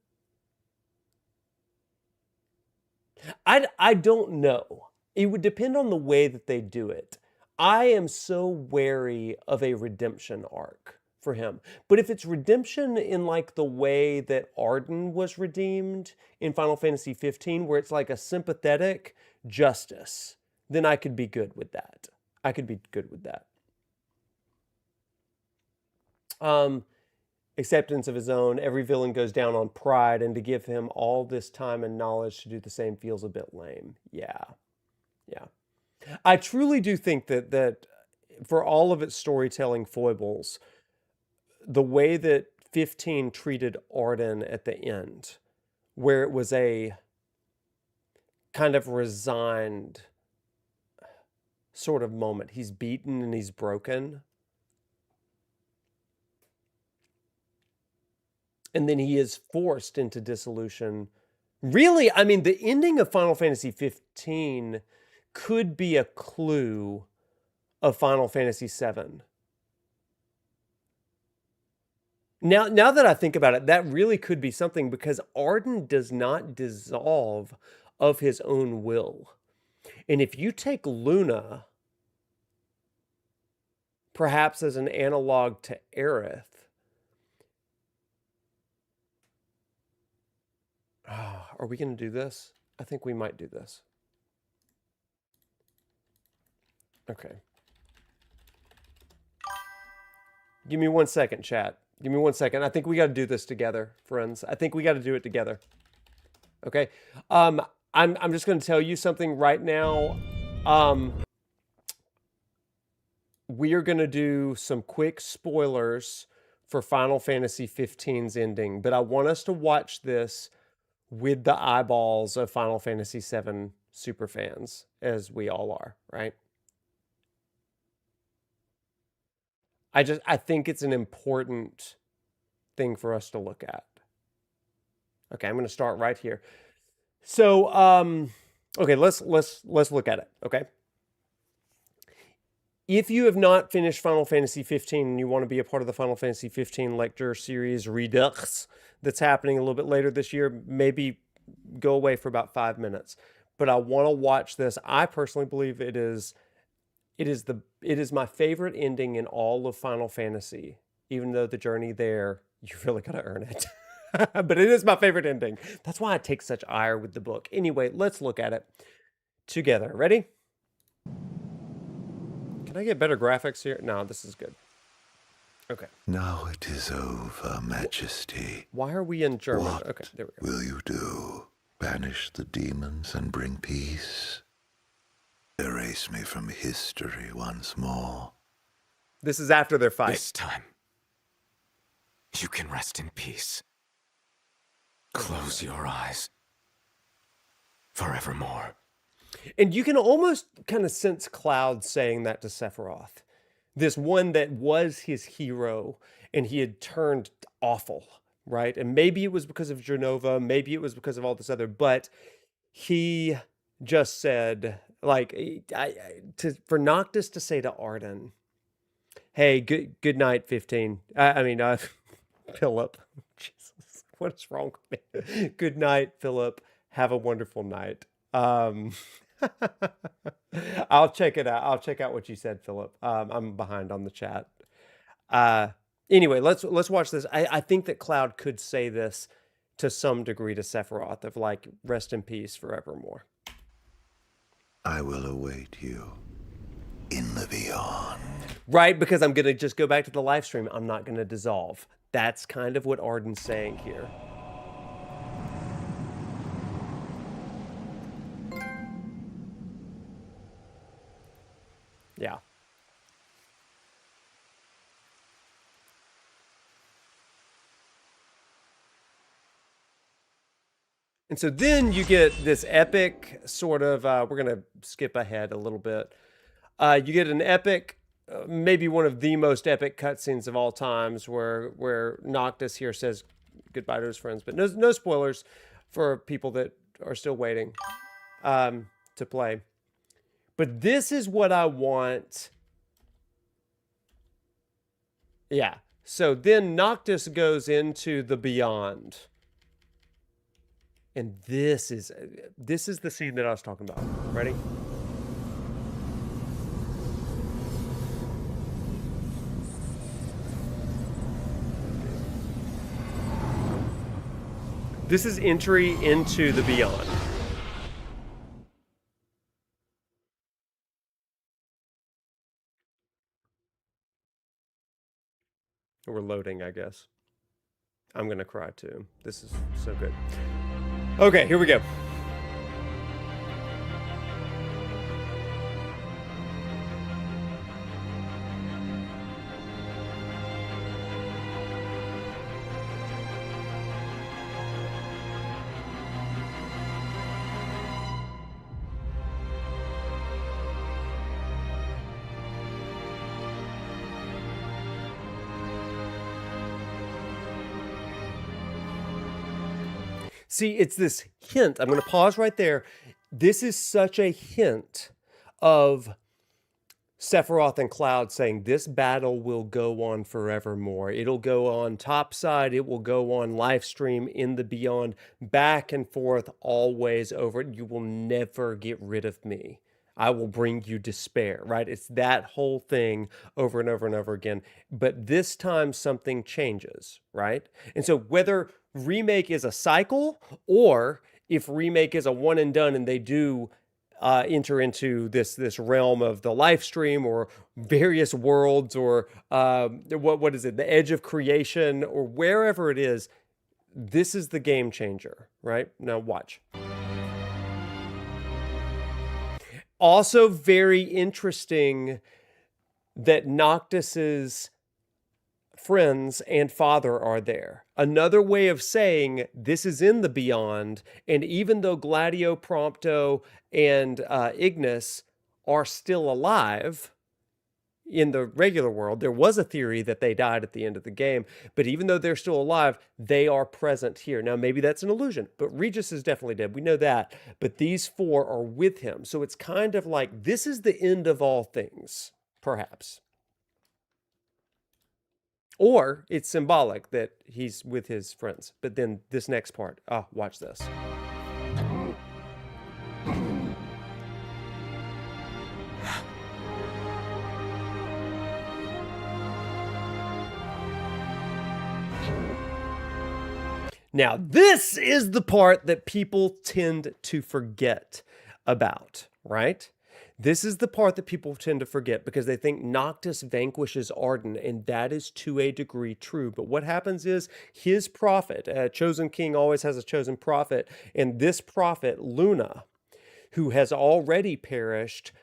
Speaker 2: I don't know. It would depend on the way that they do it. I am so wary of a redemption arc for him. But if it's redemption in like the way that Arden was redeemed in Final Fantasy 15, where it's like a sympathetic justice, then I could be good with that. I could be good with that. Acceptance of his own. Every villain goes down on pride, and to give him all this time and knowledge to do the same feels a bit lame. Yeah. I truly do think that for all of its storytelling foibles, the way that 15 treated Arden at the end, where it was a kind of resigned sort of moment. He's beaten and he's broken. And then he is forced into dissolution. Really, I mean, the ending of Final Fantasy 15 could be a clue of Final Fantasy 7. Now that I think about it, that really could be something, because Arden does not dissolve of his own will. And if you take Luna, perhaps as an analog to Aerith, are we going to do this? I think we might do this. Okay. Give me 1 second, chat. Give me 1 second. I think we got to do this together, friends. I think we got to do it together. Okay. I'm just going to tell you something right now. We are going to do some quick spoilers for Final Fantasy 15's ending, but I want us to watch this with the eyeballs of Final Fantasy 7 superfans, as we all are, right? I think it's an important thing for us to look at. Okay, I'm going to start right here. So, okay, let's look at it, okay? If you have not finished Final Fantasy 15 and you want to be a part of the Final Fantasy 15 lecture series Redux that's happening a little bit later this year, maybe go away for about 5 minutes. But I want to watch this. I personally believe it is my favorite ending in all of Final Fantasy, even though the journey there, you really got to earn it. But it is my favorite ending. That's why I take such ire with the book. Anyway, let's look at it together. Ready? Can I get better graphics here? No, this is good. Okay.
Speaker 5: Now it is over, Majesty.
Speaker 2: Why are we in German?
Speaker 5: What
Speaker 2: Okay, there we go.
Speaker 5: will you do? Banish the demons and bring peace? Erase me from history once more?
Speaker 2: This is after their fight.
Speaker 6: This time, you can rest in peace. Close your eyes. Forevermore.
Speaker 2: And you can almost kind of sense Cloud saying that to Sephiroth. This one that was his hero, and he had turned awful, right? And maybe it was because of Genova, maybe it was because of all this other, but he just said, like, for Noctis to say to Arden, hey, good night, 15. Philip. Jesus, what is wrong with me? Good night, Philip. Have a wonderful night. I'll check it out. I'll check out what you said, Philip. I'm behind on the chat. Anyway, let's watch this. I think that Cloud could say this to some degree to Sephiroth of like, rest in peace forevermore.
Speaker 5: I will await you in the beyond.
Speaker 2: Right, because I'm going to just go back to the live stream. I'm not going to dissolve. That's kind of what Arden's saying here. And so then you get this epic sort of, we're going to skip ahead a little bit. You get an epic, maybe one of the most epic cutscenes of all times where Noctis here says goodbye to his friends. But no spoilers for people that are still waiting to play. But this is what I want. Yeah. So then Noctis goes into the Beyond. And this is the scene that I was talking about. Ready? This is entry into the Beyond. We're loading, I guess. I'm going to cry too. This is so good. Okay, here we go. See, it's this hint. I'm going to pause right there. This is such a hint of Sephiroth and Cloud saying this battle will go on forevermore. It'll go on topside. It will go on live stream in the Beyond, back and forth, always over it. You will never get rid of me. I will bring you despair, right? It's that whole thing over and over and over again. But this time something changes, right? And so whether remake is a cycle or if remake is a one and done and they do enter into this realm of the live stream or various worlds or what is it, the edge of creation or wherever it is, this is the game changer, right? Now watch. Also very interesting that Noctis's friends and father are there. Another way of saying this is in the Beyond, and even though Gladio, Prompto, and Ignis are still alive in the regular world, there was a theory that they died at the end of the game, but even though they're still alive, they are present here. Now, maybe that's an illusion, but Regis is definitely dead. We know that, but these four are with him. So it's kind of like this is the end of all things, perhaps. Or it's symbolic that he's with his friends. But then this next part, watch this. Now, this is the part that people tend to forget about, right? This is the part that people tend to forget because they think Noctis vanquishes Arden, and that is to a degree true. But what happens is his prophet, a chosen king always has a chosen prophet, and this prophet, Luna, who has already perished,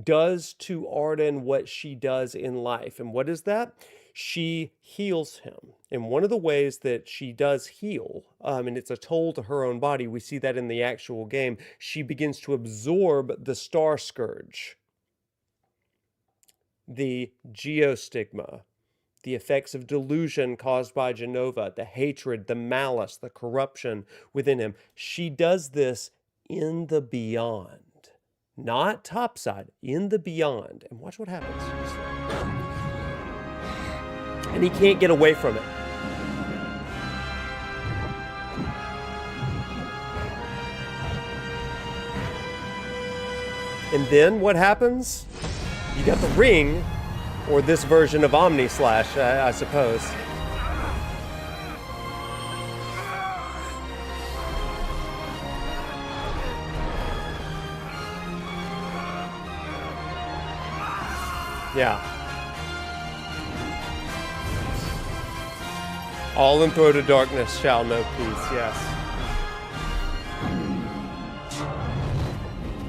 Speaker 2: does to Arden what she does in life. And what is that? She heals him. And one of the ways that she does heal, and it's a toll to her own body, we see that in the actual game, she begins to absorb the Star Scourge, the Geostigma, the effects of delusion caused by Genova, the hatred, the malice, the corruption within him. She does this in the Beyond, not topside, in the Beyond. And watch what happens. And he can't get away from it. And then what happens? You got the ring, or this version of Omni Slash, I suppose. Yeah. All enthroned darkness shall know peace, yes.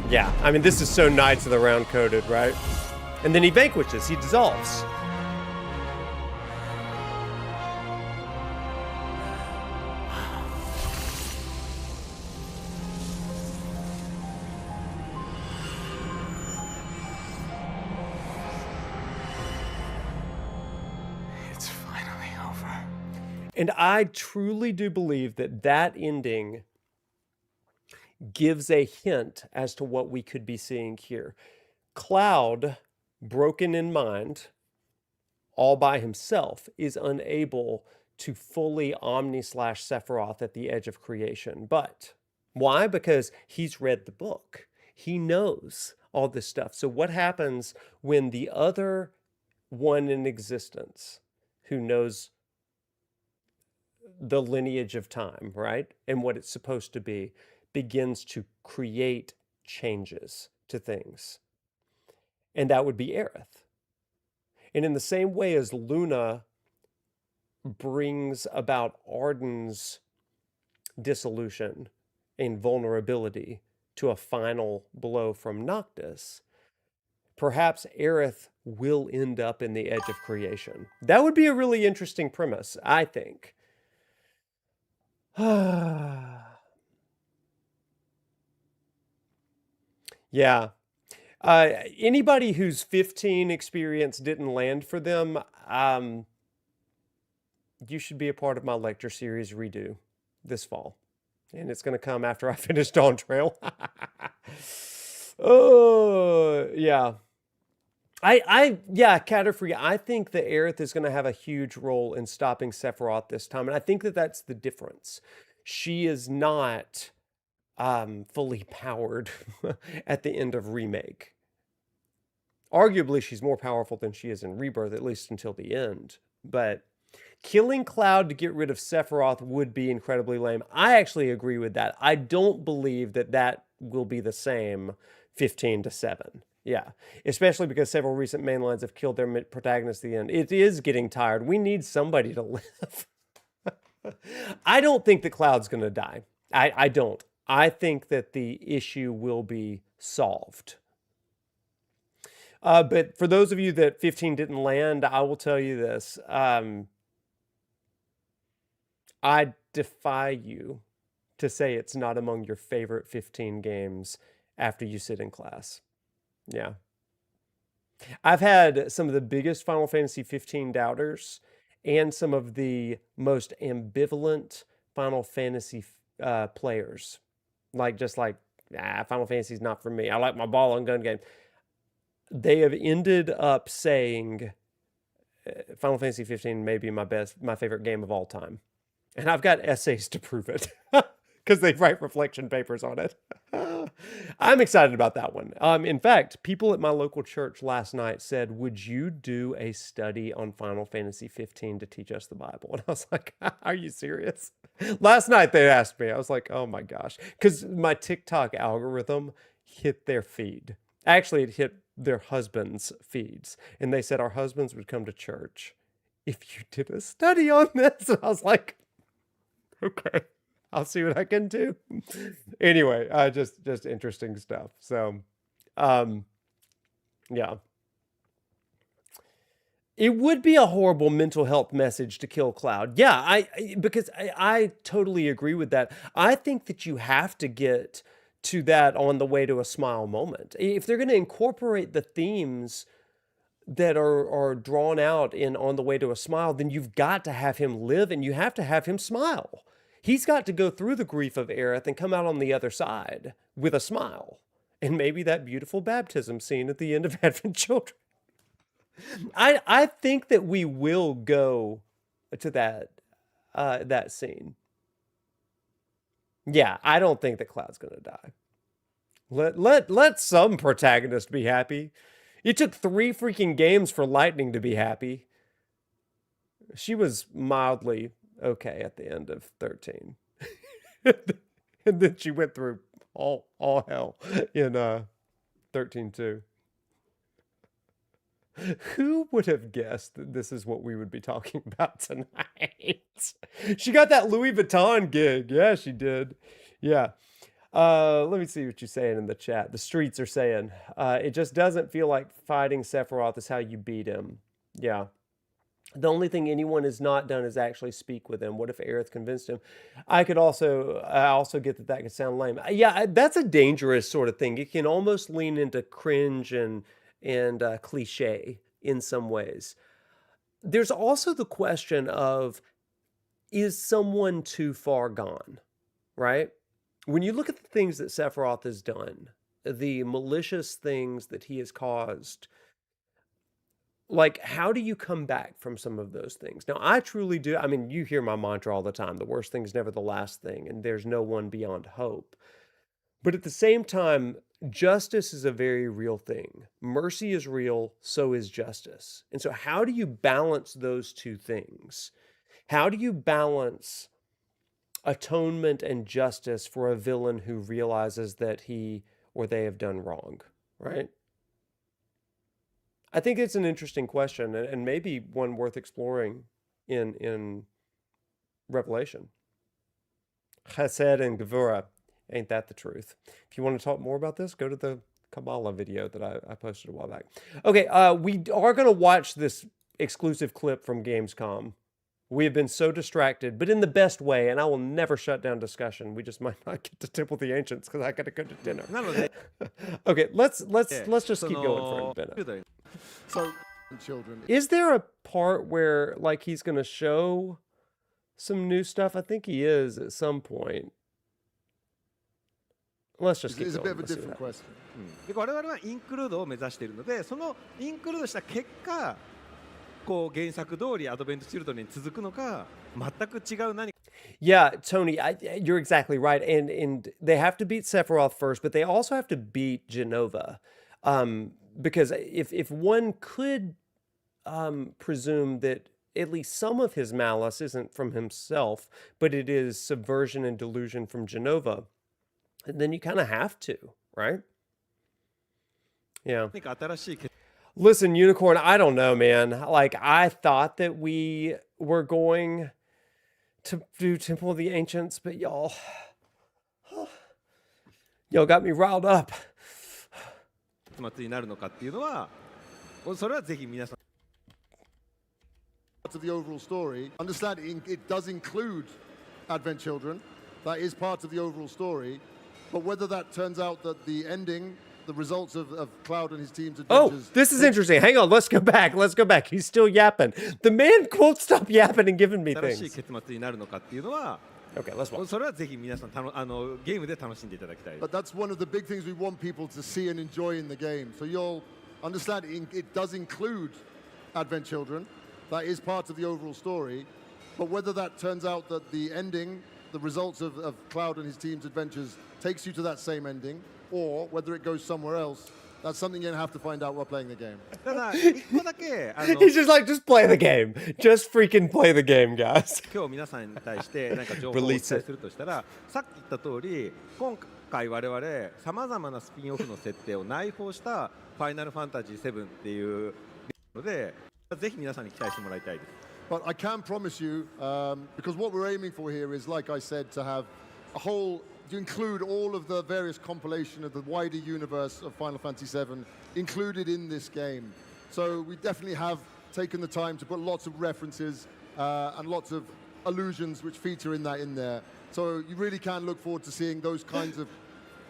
Speaker 2: Yeah, I mean, this is so Knights of the Round coded, right? And then he vanquishes, he dissolves. And I truly do believe that that ending gives a hint as to what we could be seeing here. Cloud, broken in mind, all by himself, is unable to fully Omni/Sephiroth at the edge of creation. But why? Because he's read the book. He knows all this stuff. So what happens when the other one in existence who knows the lineage of time, right? And what it's supposed to be, begins to create changes to things. And that would be Aerith. And in the same way as Luna brings about Arden's dissolution and vulnerability to a final blow from Noctis, perhaps Aerith will end up in the edge of creation. That would be a really interesting premise, I think. Yeah. Anybody whose 15 experience didn't land for them, you should be a part of my lecture series redo this fall. And it's going to come after I finish Dawn Trail. Oh, yeah. Yeah, Catterfree, I think that Aerith is going to have a huge role in stopping Sephiroth this time. And I think that that's the difference. She is not fully powered at the end of Remake. Arguably, she's more powerful than she is in Rebirth, at least until the end. But killing Cloud to get rid of Sephiroth would be incredibly lame. I actually agree with that. I don't believe that that will be the same 15-7. Yeah, especially because several recent mainlines have killed their protagonists at the end. It is getting tired. We need somebody to live. I don't think that Cloud's going to die. I don't. I think that the issue will be solved. But for those of you that 15 didn't land, I will tell you this. I defy you to say it's not among your favorite 15 games after you sit in class. Yeah. I've had some of the biggest Final Fantasy 15 doubters and some of the most ambivalent Final Fantasy players. Final Fantasy's not for me. I like my ball and gun game. They have ended up saying Final Fantasy 15 may be my favorite game of all time. And I've got essays to prove it because they write reflection papers on it. I'm excited about that one. In fact, people at my local church last night said, would you do a study on Final Fantasy 15 to teach us the Bible? And I was like, are you serious? Last night they asked me. I was like, oh my gosh. Because my TikTok algorithm hit their feed. Actually, it hit their husbands' feeds. And they said our husbands would come to church if you did a study on this. And I was like, okay, I'll see what I can do. Anyway, just interesting stuff. So, yeah. It would be a horrible mental health message to kill Cloud. Yeah, because I totally agree with that. I think that you have to get to that on the way to a smile moment. If they're going to incorporate the themes that are drawn out in On the Way to a Smile, then you've got to have him live and you have to have him smile. He's got to go through the grief of Aerith and come out on the other side with a smile. And maybe that beautiful baptism scene at the end of Advent Children. I think that we will go to that scene. Yeah, I don't think that Cloud's going to die. Let some protagonist be happy. It took 3 freaking games for Lightning to be happy. She was mildly okay at the end of 13. And then she went through all hell in 13 too. Who would have guessed that this is what we would be talking about tonight? She got that Louis Vuitton gig. Yeah, she did. Yeah. Let me see what you're saying in the chat. The streets are saying, it just doesn't feel like fighting Sephiroth is how you beat him. Yeah. The only thing anyone has not done is actually speak with him. What if Aerith convinced him? I also get that could sound lame. Yeah, that's a dangerous sort of thing. It can almost lean into cringe and cliche in some ways. There's also the question of is someone too far gone, right? When you look at the things that Sephiroth has done, the malicious things that he has caused, like, how do you come back from some of those things? Now, I truly do. I mean, you hear my mantra all the time: the worst thing is never the last thing, and there's no one beyond hope. But at the same time, justice is a very real thing. Mercy is real, so is justice. And so, how do you balance those two things? How do you balance atonement and justice for a villain who realizes that he or they have done wrong, right? I think it's an interesting question, and maybe one worth exploring in Revelation. Chesed and Gevurah, ain't that the truth? If you want to talk more about this, go to the Kabbalah video that I posted a while back. Okay, we are going to watch this exclusive clip from Gamescom. We have been so distracted, but in the best way, and I will never shut down discussion. We just might not get to Temple of the Ancients because I got to go to dinner. Okay, let's just keep going for a minute.
Speaker 3: So, children.
Speaker 2: Is there a part where, like, he's going to show some new stuff? I think he is at some point. Let's just keep
Speaker 3: It's a
Speaker 2: going.
Speaker 3: bit of a different question.
Speaker 4: で我々はインクルードを目指しているので、そのインクルードした結果、こう原作通りアドベントチルドレンに続くのか、全く違う何か。
Speaker 2: Yeah, Tony, you're exactly right. And they have to beat Sephiroth first, but they also have to beat Genova. Because if one could presume that at least some of his malice isn't from himself, but it is subversion and delusion from Genova, then you kind of have to, right? Yeah.
Speaker 4: 何か新しい決
Speaker 2: Listen, Unicorn, I don't know, man. Like, I thought that we were going to do Temple of the Ancients, but y'all got me riled up.
Speaker 4: 末になるのかっていうのは、それはぜひ皆さん。
Speaker 3: Part of the overall story. Understand it does include Advent Children. That is part of the overall story. But whether that turns out that the ending, the results of Cloud and his team's adventures...
Speaker 2: Oh, this is interesting. Hang on, let's go back. He's still yapping. The man won't stop yapping and giving me
Speaker 4: 新しい
Speaker 2: things.
Speaker 4: 結末になるのかっていうのは、
Speaker 2: Okay, let's watch.
Speaker 4: それはぜひ皆さんゲームで楽しんでいただきたい。
Speaker 3: But that's one of the big things we want people to see and enjoy in the game. So you'll understand it does include Advent Children. That is part of the overall story. But whether that turns out that the ending, the results of Cloud and his team's adventures takes you to that same ending, or whether it goes somewhere else, that's something you're going to have to find out while playing the game.
Speaker 4: ただ一個だけ
Speaker 2: He's just like, just play the game. Just freaking play the game, guys.
Speaker 4: 今日皆さんに対して何か情報をお伝えするとしたら、さっき言った通り、今回我々さまざまなスピンオフの設定を内包したファイナルファンタジー7っていうので、ぜひ皆さんに期待してもらいたいです。
Speaker 3: But I can promise you, because what we're aiming for here is, like I said, to have a whole, to include all of the various compilation of the wider universe of Final Fantasy VII included in this game. So we definitely have taken the time to put lots of references and lots of allusions which feature in there. So you really can look forward to seeing those kinds of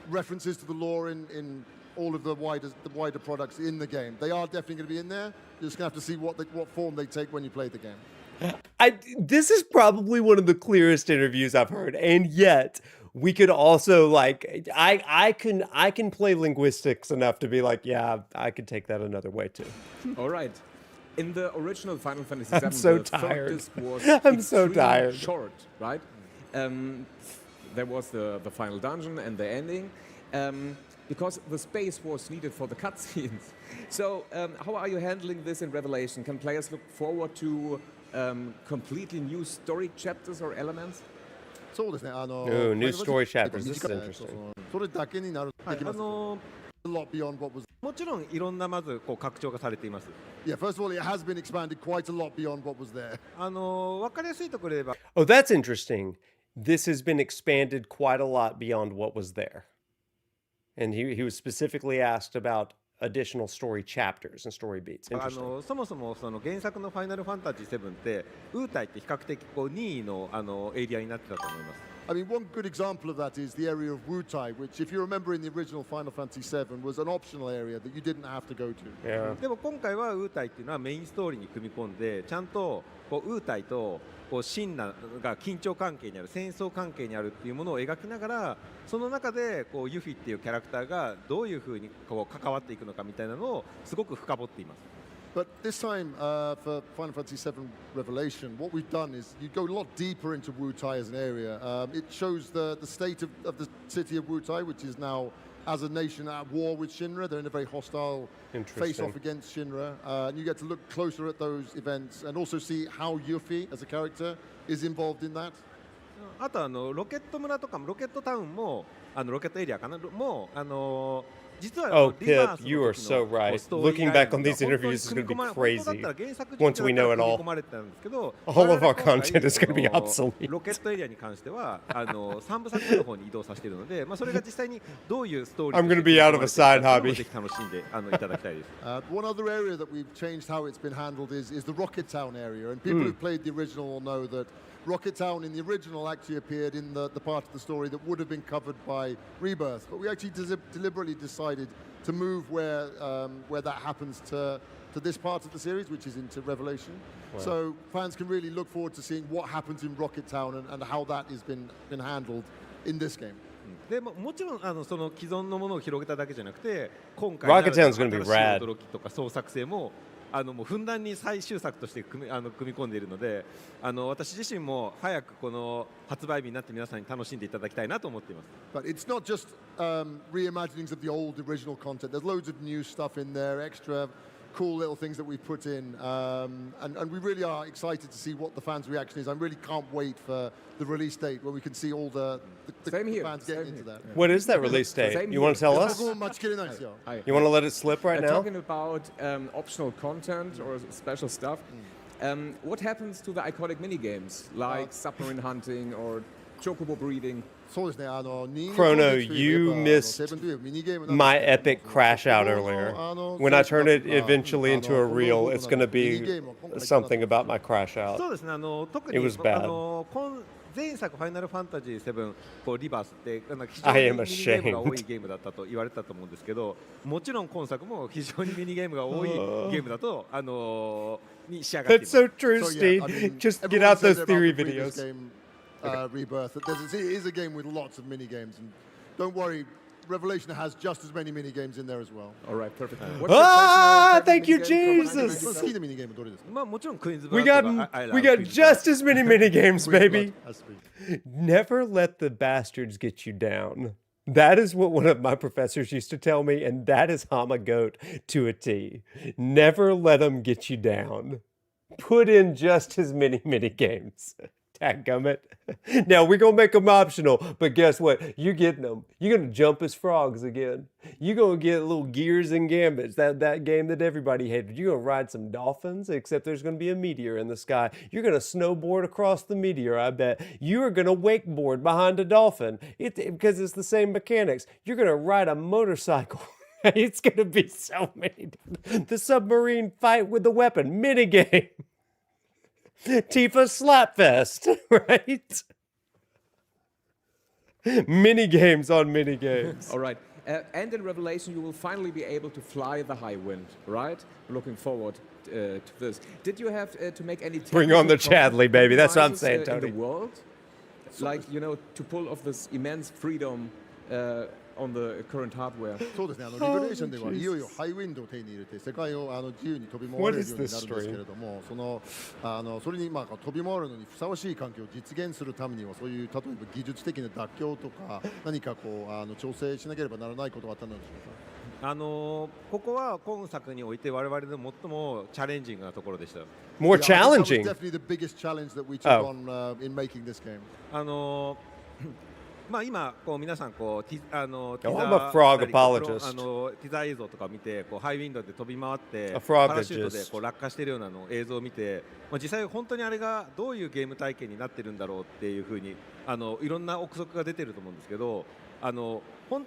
Speaker 3: references to the lore in all of the wider products in the game. They are definitely going to be in there. You're just going to have to see what form they take when you play the game.
Speaker 2: This is probably one of the clearest interviews I've heard, and yet we could also, like, I can play linguistics enough to be like, yeah, I could take that another way too.
Speaker 1: All right. In the original Final Fantasy VII,
Speaker 2: I'm so
Speaker 1: the third
Speaker 2: tired.
Speaker 1: disc was
Speaker 2: I'm so
Speaker 1: extremely
Speaker 2: tired.
Speaker 1: short, right? There was the final dungeon and the ending, because the space was needed for the cutscenes. So how are you handling this in Revelation? Can players look forward to completely new story chapters or elements?
Speaker 3: そうですね。
Speaker 2: Ooh, new story chapters. This is interesting.
Speaker 3: それだけになる。
Speaker 4: はい、
Speaker 3: A lot beyond what was.
Speaker 4: もちろんいろんなまずこう拡張がされています。
Speaker 3: Yeah, first of all, it has been expanded quite a lot beyond what was there.
Speaker 4: 分かりやすいところで言えば、
Speaker 2: Oh, that's interesting. This has been expanded quite a lot beyond what was there. And he was specifically asked about additional story chapters and story beats. Interesting.
Speaker 4: そもそもその原作のファイナルファンタジー7ってウータイって比較的こう任意のエリアになってたと思います。
Speaker 3: I mean, one good example of that is the area of Wutai, which, if you remember in the original Final Fantasy VII, was an optional area that you didn't have to go to.
Speaker 2: Yeah.
Speaker 4: でも今回はウータイっていうのはメインストーリーに組み込んでちゃんとこうウータイとここう真なが緊張関係にある戦争関係にあるっていうものを描きながらその中でこうユフィっていうキャラクターがどういうふうにこう関わっていくのかみたいなのをすごく深掘っています。
Speaker 3: But this time, for Final Fantasy VII Revelation, what we've done is you go a lot deeper into Wutai as an area. It shows the state of the city of Wutai, which is now, as a nation, at war with Shinra. They're in a very hostile face-off against Shinra. And you get to look closer at those events and also see how Yuffie, as a character, is involved in that.
Speaker 4: あとロケット村とかもロケットタウンもロケットエリアかなも実は
Speaker 2: Oh, Pip, you are so right. Looking back on these interviews is going to be crazy. Once we know it all, all of our content is going to be obsolete.
Speaker 4: ロケットエリアに関しては3部作目の方に移動させているので、それが実際にどういうストーリー
Speaker 2: I'm going to be out of a side hobby.
Speaker 4: ぜひ楽しんでいただきたいです。
Speaker 3: One other area that we've changed how it's been handled is the Rocket Town area. And people who've played the original will know that Rocket Town in the original actually appeared in the part of the story that would have been covered by Rebirth. But we actually deliberately decided to move where that happens to this part of the series, which is into Revelation. Wow. So fans can really look forward to seeing what happens in Rocket Town and how that has been handled in this game.
Speaker 4: でもちろんその既存のものを広げただけじゃなくて今回
Speaker 2: Rocket Town's going to be rad.
Speaker 4: 驚きとか創作性ももうふんだんに最終作として組み込んでいるので私自身も早くこの発売日になって皆さんに楽しんでいただきたいなと思っています。
Speaker 3: But it's not just reimaginings of the old original content. There's loads of new stuff in there, extra cool little things that we've put in, and we really are excited to see what the fans' reaction is. I really can't wait for the release date where we can see all the fans getting into that.
Speaker 2: What is that release date? You want to tell us? You want to let it slip right now?
Speaker 1: Talking about optional content or special stuff, what happens to the iconic minigames like submarine hunting or chocobo breeding?
Speaker 2: Chrono, you missed my epic crash out earlier. When I turn it eventually into a reel, it's going to be something about my crash out.
Speaker 4: そうですね、特に
Speaker 2: It was bad.
Speaker 4: 前作「ファイナルファンタジー7」リバースって非常
Speaker 2: I
Speaker 4: に
Speaker 2: am
Speaker 4: ミニゲームが
Speaker 2: ashamed.
Speaker 4: 多いゲームだったと言われてたと思うんですけどもちろん今作も非常にミニゲームが多いゲームだとに仕上がっていま
Speaker 2: That's
Speaker 4: す。
Speaker 2: so true, Steve. Just get out those theory videos.
Speaker 3: Rebirth. It is a game with lots of mini games, and don't worry, Revelation has just as many mini games in there as well.
Speaker 1: All right, perfect.
Speaker 2: Thank you, Jesus.
Speaker 3: 好きなミニゲームどれですか？
Speaker 4: もちろんクイズブ
Speaker 2: We
Speaker 4: ラ
Speaker 2: got
Speaker 4: とか I love
Speaker 2: we got
Speaker 4: Quiz
Speaker 2: just as many mini games, baby.
Speaker 3: Has to be.
Speaker 2: Never let the bastards get you down. That is what one of my professors used to tell me, and that is HAMAGUCHI to a T. Never let them get you down. Put in just as many mini games. Dadgummit. Now, we're going to make them optional, but guess what? You're getting them. You're going to jump as frogs again. You're going to get little gears and gambits, that game that everybody hated. You're going to ride some dolphins, except there's going to be a meteor in the sky. You're going to snowboard across the meteor, I bet. You are going to wakeboard behind a dolphin because it's the same mechanics. You're going to ride a motorcycle. It's going to be so many. The submarine fight with the weapon, minigame. Tifa Slapfest, right? Mini games on mini games.
Speaker 1: All right. And in Revelation, you will finally be able to fly the high wind, right? Looking forward to this. Did you have to make any
Speaker 2: Bring on the
Speaker 1: technical
Speaker 2: Chadley, baby. That's what I'm
Speaker 1: compromises,
Speaker 2: saying,
Speaker 1: in
Speaker 2: Tony.
Speaker 1: the world? Like, to pull off this immense freedom on the current hardware.
Speaker 3: そうですね。リベレーションではいよいよハイウィンドを手に入れて世界を自由に飛び回れるようになるんですけれども、それに飛び回るのにふさわしい環境を実現するためにはそういう例えば技術的な妥協とか何か調整しなければならないことがあったのでしょうか。
Speaker 4: ここは今作において我々の最もチャレンジングなところでした。
Speaker 2: More challenging.
Speaker 3: That was definitely the biggest challenge that we took on in making this game.
Speaker 4: 今皆さんティザーティザー映像とかを見てハイウィンドで飛び回ってパラシュートで落下しているような映像を見て実際本当にあれがどういうゲーム体験になってるんだろうっていうふうにいろんな憶測が出てると思うんですけど本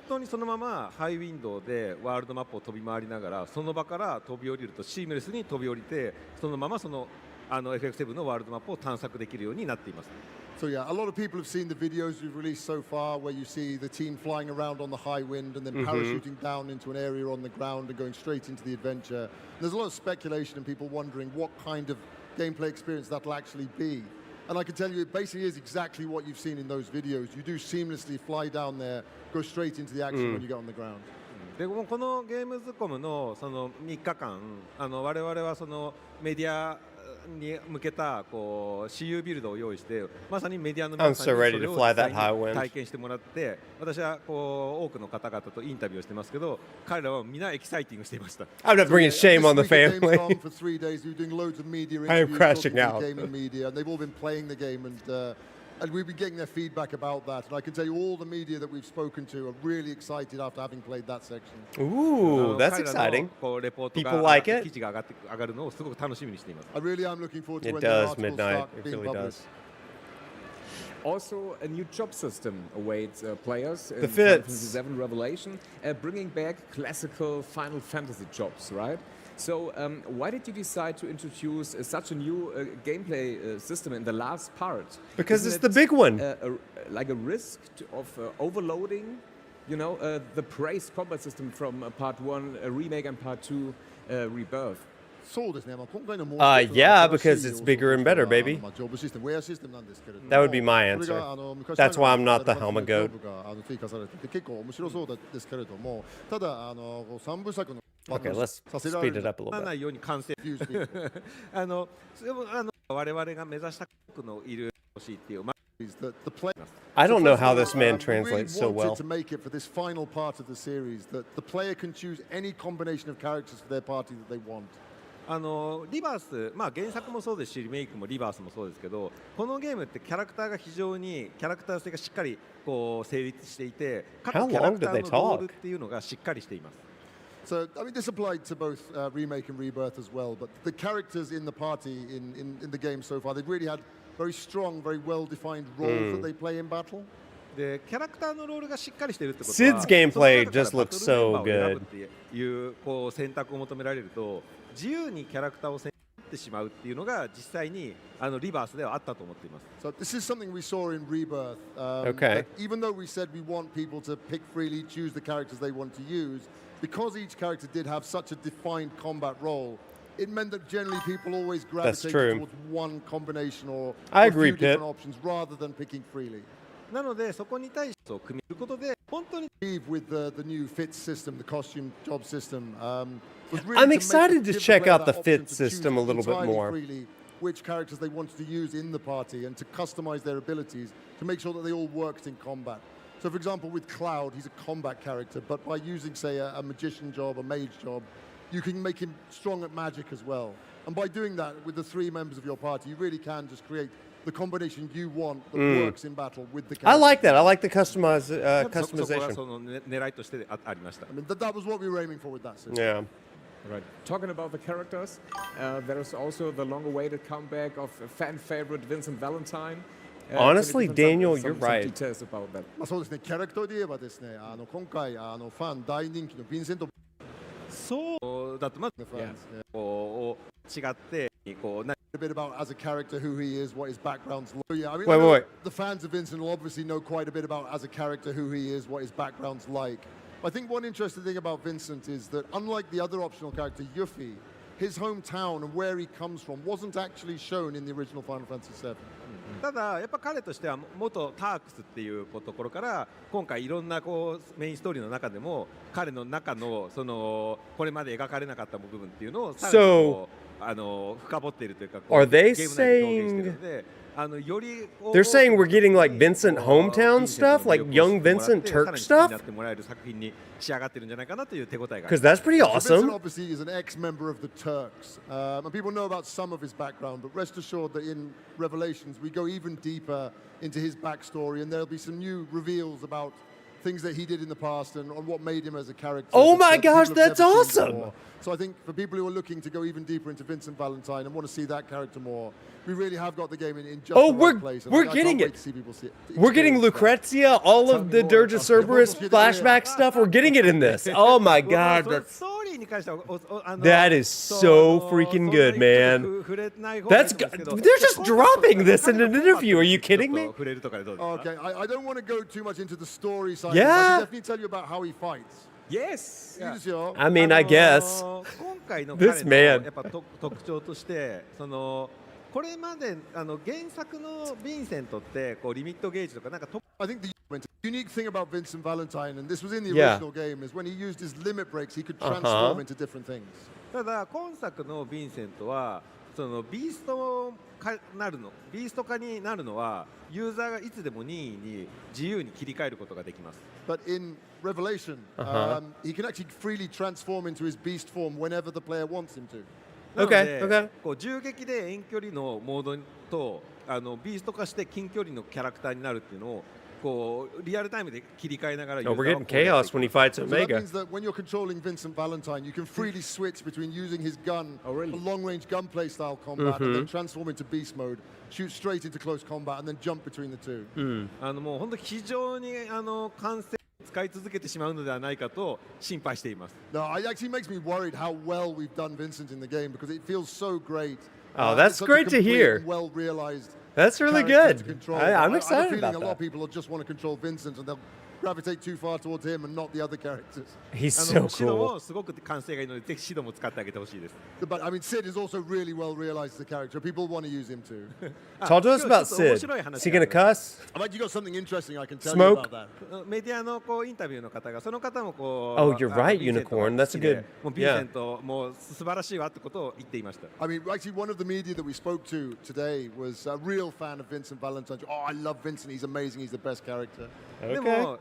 Speaker 4: 当にそのままハイウィンドでワールドマップを飛び回りながらその場から飛び降りるとシームレスに飛び降りてそのままFF7 のワールドマップを探索できるようになっています。
Speaker 3: So yeah, a lot of people have seen the videos we've released so far where you see the team flying around on the high wind and then parachuting down into an area on the ground and going straight into the adventure. And there's a lot of speculation and people wondering what kind of gameplay experience that'll actually be. And I can tell you, it basically is exactly what you've seen in those videos. You do seamlessly fly down there, go straight into the action when you get on the ground.
Speaker 4: でもこのゲームズコムのその3日間、我々はそのメディアに向けたこう私有ビルドを用意して、まさにメディアの皆さんにそれを実際に体験してもらって、私はこう多くの方々とインタビューをしてますけど、彼らはみんなエキサイティングしていました。
Speaker 2: I'm not bringing shame on the family.
Speaker 3: For 3 days, we were doing loads of media
Speaker 2: I am
Speaker 3: interviews,
Speaker 2: crashing
Speaker 3: talking to
Speaker 2: out.
Speaker 3: gaming media, and they've all been playing the game, and we've been getting their feedback about that. And I can tell you, all the media that we've spoken to are really excited after having played that section.
Speaker 2: Ooh, that's exciting. People like it.
Speaker 4: 記事が上がるのをすごく楽しみにしています。
Speaker 3: I really am looking forward to
Speaker 2: It
Speaker 3: when the
Speaker 2: does,
Speaker 3: articles
Speaker 2: Midnight.
Speaker 3: start
Speaker 2: It
Speaker 3: being
Speaker 2: really
Speaker 3: published.
Speaker 2: does.
Speaker 1: Also, a new job system awaits players in
Speaker 2: The
Speaker 1: Final
Speaker 2: fits.
Speaker 1: Fantasy VII Revelation, bringing back classical Final Fantasy jobs, right? So, why did you decide to introduce such a new gameplay system in the last part?
Speaker 2: Because
Speaker 1: Isn't
Speaker 2: it's the big one.
Speaker 1: Like a risk of overloading, you know, the praised combat system from Part 1 remake and Part 2 rebirth.
Speaker 3: そうですね。まあ今回のもう
Speaker 2: Yeah, because it's bigger and better, baby.
Speaker 3: まあジョブシステム、ウェアシステムなんですけれども。
Speaker 2: That would be my
Speaker 3: それ
Speaker 2: answer.
Speaker 3: が昔
Speaker 2: That's why I'm not the
Speaker 3: ジョ
Speaker 2: HAMAGUCHI.
Speaker 3: ブが追加されてて結構面白そうですけれども、ただ3部作の
Speaker 2: Okay, let's
Speaker 3: させられ
Speaker 2: speed
Speaker 3: る
Speaker 2: it up a
Speaker 4: な
Speaker 2: little
Speaker 4: らな
Speaker 2: bit.
Speaker 4: いように完成。
Speaker 3: confuse people.
Speaker 4: でも我々が目指したのいる欲しいっていう。
Speaker 3: The play.
Speaker 2: I don't know how
Speaker 3: First
Speaker 2: this
Speaker 3: of all,
Speaker 2: man
Speaker 3: we
Speaker 2: translates so
Speaker 3: really wanted
Speaker 2: well.
Speaker 3: to make it for this final part of the series that the player can choose any combination of characters for their party that they want.
Speaker 4: リバース、まあ、原作もそうですしリメイクもリバースもそうですけど、このゲームってキャラクターが非常にキャラクター性がしっかりこう成立していて、各キャラクターのロールっていうのがしっかりしています。
Speaker 3: So, I mean, this applied to both remake and rebirth as well. But the characters in the party in the game so far, they've really had very strong, very well-defined roles that they play in battle.
Speaker 4: でキャラクターのロールがしっかりしているってことは、
Speaker 2: Sid's gameplay
Speaker 4: その中から
Speaker 2: just looks
Speaker 4: バトルメンバーを選
Speaker 2: so
Speaker 4: ぶっていうこう選択を求められると、自由にキャラクターを選択してしまうっていうのが実際にリバースではあったと思っています。
Speaker 3: So this is something we saw in Rebirth.
Speaker 2: Okay.
Speaker 3: That even though we said we want people to pick freely, choose the characters they want to use, because each character did have such a defined combat role, it meant that generally people always gravitated
Speaker 2: true.
Speaker 3: towards one combination or
Speaker 2: I
Speaker 3: a
Speaker 2: agree,
Speaker 3: few different
Speaker 2: Pip.
Speaker 3: options rather than picking freely.
Speaker 4: なのでそこに対して組みることで本当に
Speaker 3: With the new FIT system, the costume job system, was really
Speaker 2: I'm
Speaker 3: to make
Speaker 2: excited
Speaker 3: the
Speaker 2: to
Speaker 3: give the
Speaker 2: check
Speaker 3: player
Speaker 2: out the
Speaker 3: that
Speaker 2: FIT
Speaker 3: option to choose
Speaker 2: system a little bit
Speaker 3: entirely
Speaker 2: more.
Speaker 3: freely which characters they wanted to use in the party and to customize their abilities to make sure that they all worked in combat. So, for example, with Cloud, he's a combat character, but by using, say, a magician job, a mage job, you can make him strong at magic as well. And by doing that with the 3 members of your party, you really can just create the combination you want that works in battle with the character.
Speaker 2: I like that. I like the
Speaker 4: そこが
Speaker 2: customization.
Speaker 4: その狙いとしてありました。
Speaker 3: I mean, that was what we were aiming for with that system.
Speaker 2: Yeah.
Speaker 1: Right. Talking about the characters, there is also the long-awaited comeback of fan favorite Vincent Valentine.
Speaker 2: Honestly,
Speaker 1: can you give us
Speaker 2: Daniel, you're
Speaker 1: some
Speaker 2: right.
Speaker 1: details about that.
Speaker 3: まあそうですね、キャラクターで言えばですね、今回ファン大人気のヴィンセント
Speaker 4: そうだとまず
Speaker 3: のファンですね。
Speaker 4: こう違ってこう
Speaker 3: A bit about as a character, who he is, what his background's like. Yeah, I mean,
Speaker 2: Wait,
Speaker 3: I know
Speaker 2: wait.
Speaker 3: the fans of Vincent will obviously know quite a bit about as a character, who he is, what his background's like. I think one interesting thing about Vincent is that unlike the other optional character, Yuffie, his hometown and where he comes from wasn't actually shown in the original Final Fantasy VII.
Speaker 4: ただやっぱ彼としては元タークスっていうところから今回いろんなこうメインストーリーの中でも彼の中のそのこれまで描かれなかった部分っていうのをさらにこう深掘っているというかこう
Speaker 2: Are they
Speaker 4: ゲーム内で表現しているのでより
Speaker 2: They're saying we're getting like Vincent hometown stuff, like young Vincent Turk
Speaker 4: さらに気に
Speaker 2: stuff?
Speaker 4: なってもらえる作品に仕上がってるんじゃないかなという手応えがあります
Speaker 2: Because that's pretty
Speaker 3: So Vincent
Speaker 2: awesome.
Speaker 3: obviously is an ex-member of the Turks, and people know about some of his background, but rest assured that in Revelations we go even deeper into his backstory, and there'll be some new reveals about things that he did in the past and on what made him as a character.
Speaker 2: Oh
Speaker 3: that
Speaker 2: my
Speaker 3: people
Speaker 2: gosh,
Speaker 3: have
Speaker 2: that's
Speaker 3: never seen
Speaker 2: awesome.
Speaker 3: before. So I think for people who are looking to go even deeper into Vincent Valentine and want to see that character more, we really have got the game in just
Speaker 2: Oh,
Speaker 3: the
Speaker 2: we're-
Speaker 3: right place. and
Speaker 2: we're
Speaker 3: I can't
Speaker 2: getting
Speaker 3: wait
Speaker 2: it.
Speaker 3: to see people see it,
Speaker 2: We're getting
Speaker 3: experience that.
Speaker 2: Lucrezia, all of the Dirge of Cerberus flashback stuff. We're getting it in this. Oh my god.
Speaker 4: その
Speaker 2: That's,
Speaker 4: ストーリーに関しては
Speaker 2: that is so freaking good, man. That's they're just dropping this in an interview. Are you kidding me?
Speaker 4: 触れるとかでどうですか
Speaker 3: Okay, I don't want to go too much into the story side.
Speaker 2: Yeah.
Speaker 3: But I can definitely tell you about how he fights.
Speaker 1: Yes.
Speaker 3: いいですよ。
Speaker 2: I mean, I guess.
Speaker 4: 今回の
Speaker 2: This
Speaker 4: 彼の
Speaker 2: man.
Speaker 4: やっぱ特徴としてそのこれまで原作のヴィンセントってこうリミットゲージとかなんか
Speaker 3: I think the unique thing about Vincent Valentine, and this was in the
Speaker 2: Yeah.
Speaker 3: original game, is when he used his limit breaks, he could transform into different things.
Speaker 4: ただ今作のヴィンセントはそのビースト化になるのはユーザーがいつでも任意に自由に切り替えることができます。
Speaker 3: But in Revelation, he can actually freely transform into his beast form whenever the player wants him to.
Speaker 4: なので
Speaker 2: Okay.
Speaker 4: こう銃撃で遠距離のモードとビースト化して近距離のキャラクターになるっていうのをこうリアルタイムで切り替えながら
Speaker 2: Oh, we're getting chaos when he fights
Speaker 3: So that
Speaker 2: Omega.
Speaker 3: means that when you're controlling Vincent Valentine, you can freely switch between using his gun,
Speaker 1: Oh, really?
Speaker 3: a long-range gunplay style combat, and then transform into beast mode, shoot straight into close combat, and then jump between the two.
Speaker 4: もう本当非常に完成使い続けてしまうのではないかと心配しています。
Speaker 3: No, it actually makes me worried how well we've done Vincent in the game because it feels so great.
Speaker 2: Oh, that's
Speaker 3: It's such a
Speaker 2: great to
Speaker 3: complete
Speaker 2: hear.
Speaker 3: and well-realized
Speaker 2: That's really
Speaker 3: character to
Speaker 2: good.
Speaker 3: control.
Speaker 2: I'm
Speaker 3: I
Speaker 2: excited
Speaker 3: have a feeling
Speaker 2: about
Speaker 3: a lot of
Speaker 2: that.
Speaker 3: people will just want to control Vincent and they'll gravitate too far towards him and not the other characters.
Speaker 2: He's so
Speaker 4: シド
Speaker 2: cool.
Speaker 4: もすごく完成がいいのでぜひシドも使ってあげてほしいです。
Speaker 3: But I mean, Sid is also really well-realized as a character. People want to use him too.
Speaker 2: Talk to us about
Speaker 4: ちょっと面
Speaker 2: Sid.
Speaker 4: 白い
Speaker 2: Is
Speaker 4: 話
Speaker 2: he gonna
Speaker 4: がある
Speaker 2: cuss?
Speaker 3: I've actually got something interesting I can tell
Speaker 2: Smoke?
Speaker 3: you about that.
Speaker 4: メディアのこうインタビューの方がその方もこう
Speaker 2: Oh, you're right,
Speaker 4: ヴィンセントが
Speaker 2: Unicorn. That's a
Speaker 4: 好きで
Speaker 2: good-
Speaker 4: もうヴィンセントもう素晴らしいわってことを言っていました。
Speaker 3: I mean, actually, one of the media that we spoke to today was a real fan of Vincent Valentine. Oh, I love Vincent. He's amazing. He's the best character.
Speaker 4: で
Speaker 2: Okay.
Speaker 4: も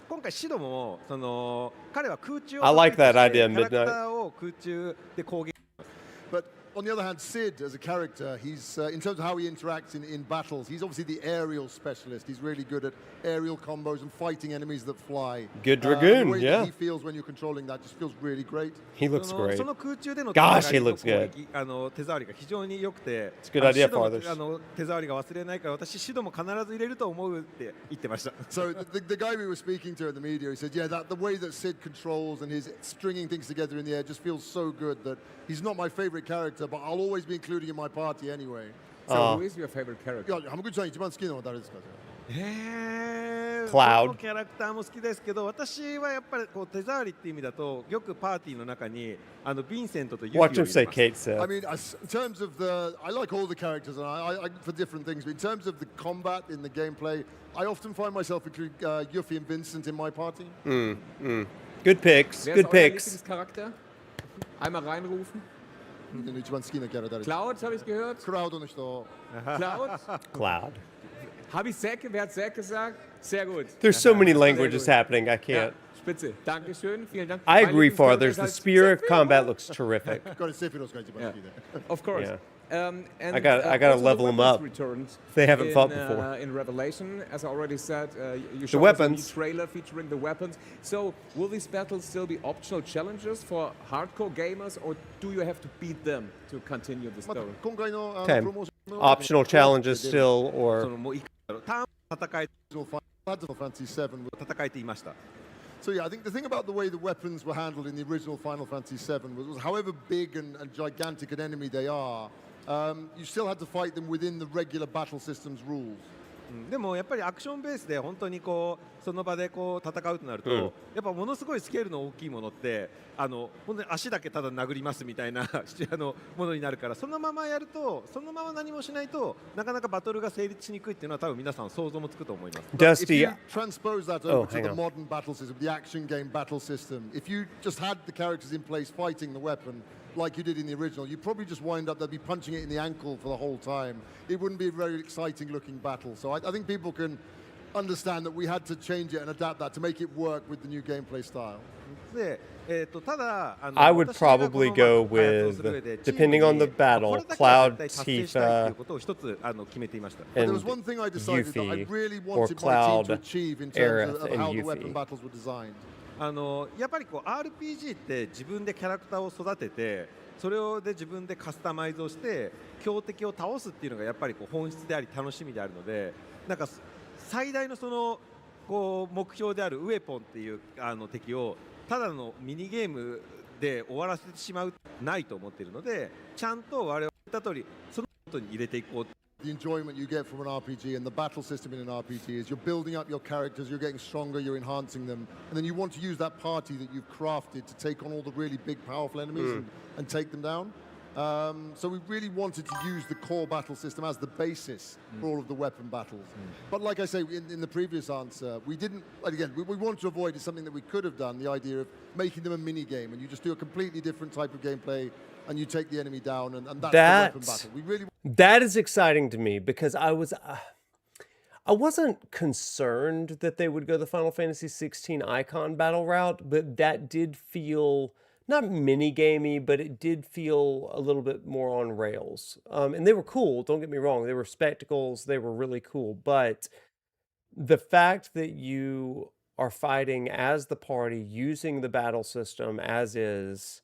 Speaker 4: 今回シドもその彼は空中を
Speaker 2: I like that
Speaker 4: 得意として
Speaker 2: idea,
Speaker 4: キャラクターを空中で攻撃
Speaker 3: But on the other hand, Sid, as a character, he's in terms of how he interacts in battles, he's obviously the aerial specialist. He's really good at aerial combos and fighting enemies that fly.
Speaker 2: Good
Speaker 3: The
Speaker 2: dragoon,
Speaker 3: way
Speaker 2: yeah.
Speaker 3: that he feels when you're controlling that just feels really great.
Speaker 2: He looks
Speaker 4: その
Speaker 2: great.
Speaker 4: その空中での
Speaker 2: Gosh,
Speaker 4: 手
Speaker 2: he looks
Speaker 4: 攻撃手触りが非常に良くて
Speaker 2: It's a good idea,
Speaker 4: シドも
Speaker 2: fathers.
Speaker 4: 手触りが忘れないから私シドも必ず入れると思うって言ってました。
Speaker 3: So the guy we were speaking to at the media, he said, yeah, the way that Sid controls and his stringing things together in the air just feels so good that he's not my favorite character, but I'll always be including him in my party anyway.
Speaker 1: So, who is your favorite character?
Speaker 3: いや、浜口さん一番好きなのは誰ですか？
Speaker 2: Cloud
Speaker 4: どのキャラクターも好きですけど私はやっぱりこう手触りっていう意味だとよくパーティーの中にヴィンセントとユキを
Speaker 2: Watch
Speaker 4: 入れ
Speaker 2: him
Speaker 4: ます
Speaker 2: say Kate
Speaker 3: I
Speaker 2: said.
Speaker 3: mean, in terms of I like all the characters and I for different things, but in terms of the combat in the gameplay, I often find myself including Yuffie and Vincent in my party.
Speaker 2: Good picks.
Speaker 1: Wer ist
Speaker 2: Good
Speaker 1: euer
Speaker 2: picks.
Speaker 1: Lieblingscharakter? Einmal reinrufen.
Speaker 3: 一番好きなキャラ誰ですか？
Speaker 1: Cloud, habe ich gehört.
Speaker 3: クラウドの人。
Speaker 1: Cloud.
Speaker 2: Cloud.
Speaker 1: Habe ich Zack? Wer hat Zack gesagt? Sehr gut.
Speaker 2: There's so many languages
Speaker 1: Sehr gut.
Speaker 2: happening. I
Speaker 1: Ja,
Speaker 2: can't.
Speaker 1: spitze. Dankeschön. Vielen Dank.
Speaker 2: I
Speaker 1: Mein
Speaker 2: agree,
Speaker 1: Lieblingscharakter
Speaker 2: fathers.
Speaker 1: ist
Speaker 2: The
Speaker 1: halt
Speaker 2: spear of
Speaker 1: Sephiroth.
Speaker 2: combat looks terrific.
Speaker 3: これセフィロスが一番好きで。
Speaker 1: Of course.
Speaker 2: Yeah.
Speaker 1: And,
Speaker 2: I gotta
Speaker 1: also
Speaker 2: level
Speaker 1: the
Speaker 2: 'em
Speaker 1: weapons
Speaker 2: up.
Speaker 1: returned
Speaker 2: They haven't
Speaker 1: in,
Speaker 2: fought before.
Speaker 1: In Revelation, as I already said, you
Speaker 2: The
Speaker 1: showed us a new
Speaker 2: weapons.
Speaker 1: trailer featuring the weapons. So, will these battles still be optional challenges for hardcore gamers, or do you have to beat them to continue the
Speaker 3: また
Speaker 1: story?
Speaker 3: 今回の
Speaker 2: Okay.
Speaker 3: プロモーションの
Speaker 2: Optional challenges still,
Speaker 4: そ
Speaker 2: or
Speaker 4: のもういくらターン戦い
Speaker 3: Final Fantasy VII.
Speaker 4: 戦えていました
Speaker 3: So yeah, I think the thing about the way the weapons were handled in the original Final Fantasy VII was however big and gigantic an enemy they are, you still had to fight them within the regular battle system's rules.
Speaker 4: でもやっぱりアクションベースで本当にこうその場でこう戦うとなると、やっぱものすごいスケールの大きいものって本当に足だけただ殴りますみたいなものになるからそのままやるとそのまま何もしないとなかなかバトルが成立しにくいっていうのは多分皆さん想像もつくと思います。
Speaker 3: If you
Speaker 2: Dusty.
Speaker 3: transpose that
Speaker 2: Oh,
Speaker 3: over to
Speaker 2: hang
Speaker 3: the
Speaker 2: on.
Speaker 3: modern battle system, the action game battle system, if you just had the characters in place fighting the weapon like you did in the original, you'd probably just wind up they'd be punching it in the ankle for the whole time. It wouldn't be a very exciting looking battle. So I think people can understand that we had to change it and adapt that to make it work with the new gameplay style.
Speaker 4: でただ
Speaker 2: I would
Speaker 4: 私がこの
Speaker 2: probably go
Speaker 4: 開発をする上で
Speaker 2: with,
Speaker 4: チームに
Speaker 2: depending on the battle,
Speaker 4: これだけは
Speaker 2: Cloud,
Speaker 4: 絶対達成したいっていう
Speaker 2: Tifa,
Speaker 4: ことを一つ決めていました。
Speaker 3: But there
Speaker 2: and
Speaker 3: was one thing I decided that I
Speaker 2: Yuffie,
Speaker 3: really
Speaker 2: or
Speaker 3: wanted my team to
Speaker 2: Cloud,
Speaker 3: achieve in terms
Speaker 2: Aerith,
Speaker 3: of
Speaker 2: and
Speaker 3: how the weapon
Speaker 2: Yuffie.
Speaker 3: battles were designed.
Speaker 4: やっぱりこう RPG って自分でキャラクターを育ててそれをで自分でカスタマイズをして強敵を倒すっていうのがやっぱりこう本質であり楽しみであるのでなんか最大のそのこう目標であるウェポンっていう敵をただのミニゲームで終わらせてしまうないと思っているのでちゃんと我々が言った通りそのことに入れていこう
Speaker 3: The enjoyment you get from an RPG and the battle system in an RPG is you're building up your characters, you're getting stronger, you're enhancing them, and then you want to use that party that you've crafted to take on all the really big, powerful enemies and take them down. So we really wanted to use the core battle system as the basis for all of the weapon battles. But like I say, in the previous answer, we didn't, again, we wanted to avoid is something that we could have done, the idea of making them a mini game, and you just do a completely different type of gameplay, and you take the enemy down, and that's the weapon battle. We really
Speaker 2: That is exciting to me because I wasn't concerned that they would go the Final Fantasy 16 icon battle route, but that did feel not mini-gamey, but it did feel a little bit more on rails. And they were cool, don't get me wrong. They were spectacles, they were really cool. But the fact that you are fighting as the party, using the battle system as is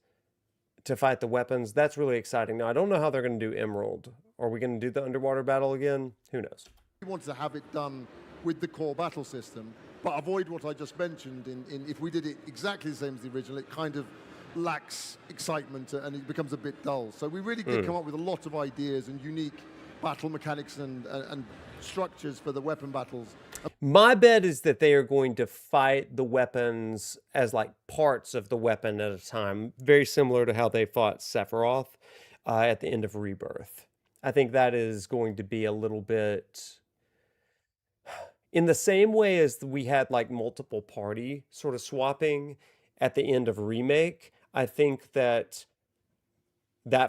Speaker 2: to fight the weapons, that's really exciting. Now, I don't know how they're going to do Emerald. Are we going to do the underwater battle again? Who knows?
Speaker 3: We wanted to have it done with the core battle system, but avoid what I just mentioned. In if we did it exactly the same as the original, it kind of lacks excitement and it becomes a bit dull. So we really did come up with a lot of ideas and unique battle mechanics and structures for the weapon battles.
Speaker 2: My bet is that they are going to fight the weapons as like parts of the weapon at a time, very similar to how they fought Sephiroth at the end of Rebirth. I think that is going to be a little bit in the same way as we had like multiple party sort of swapping at the end of Remake. I think that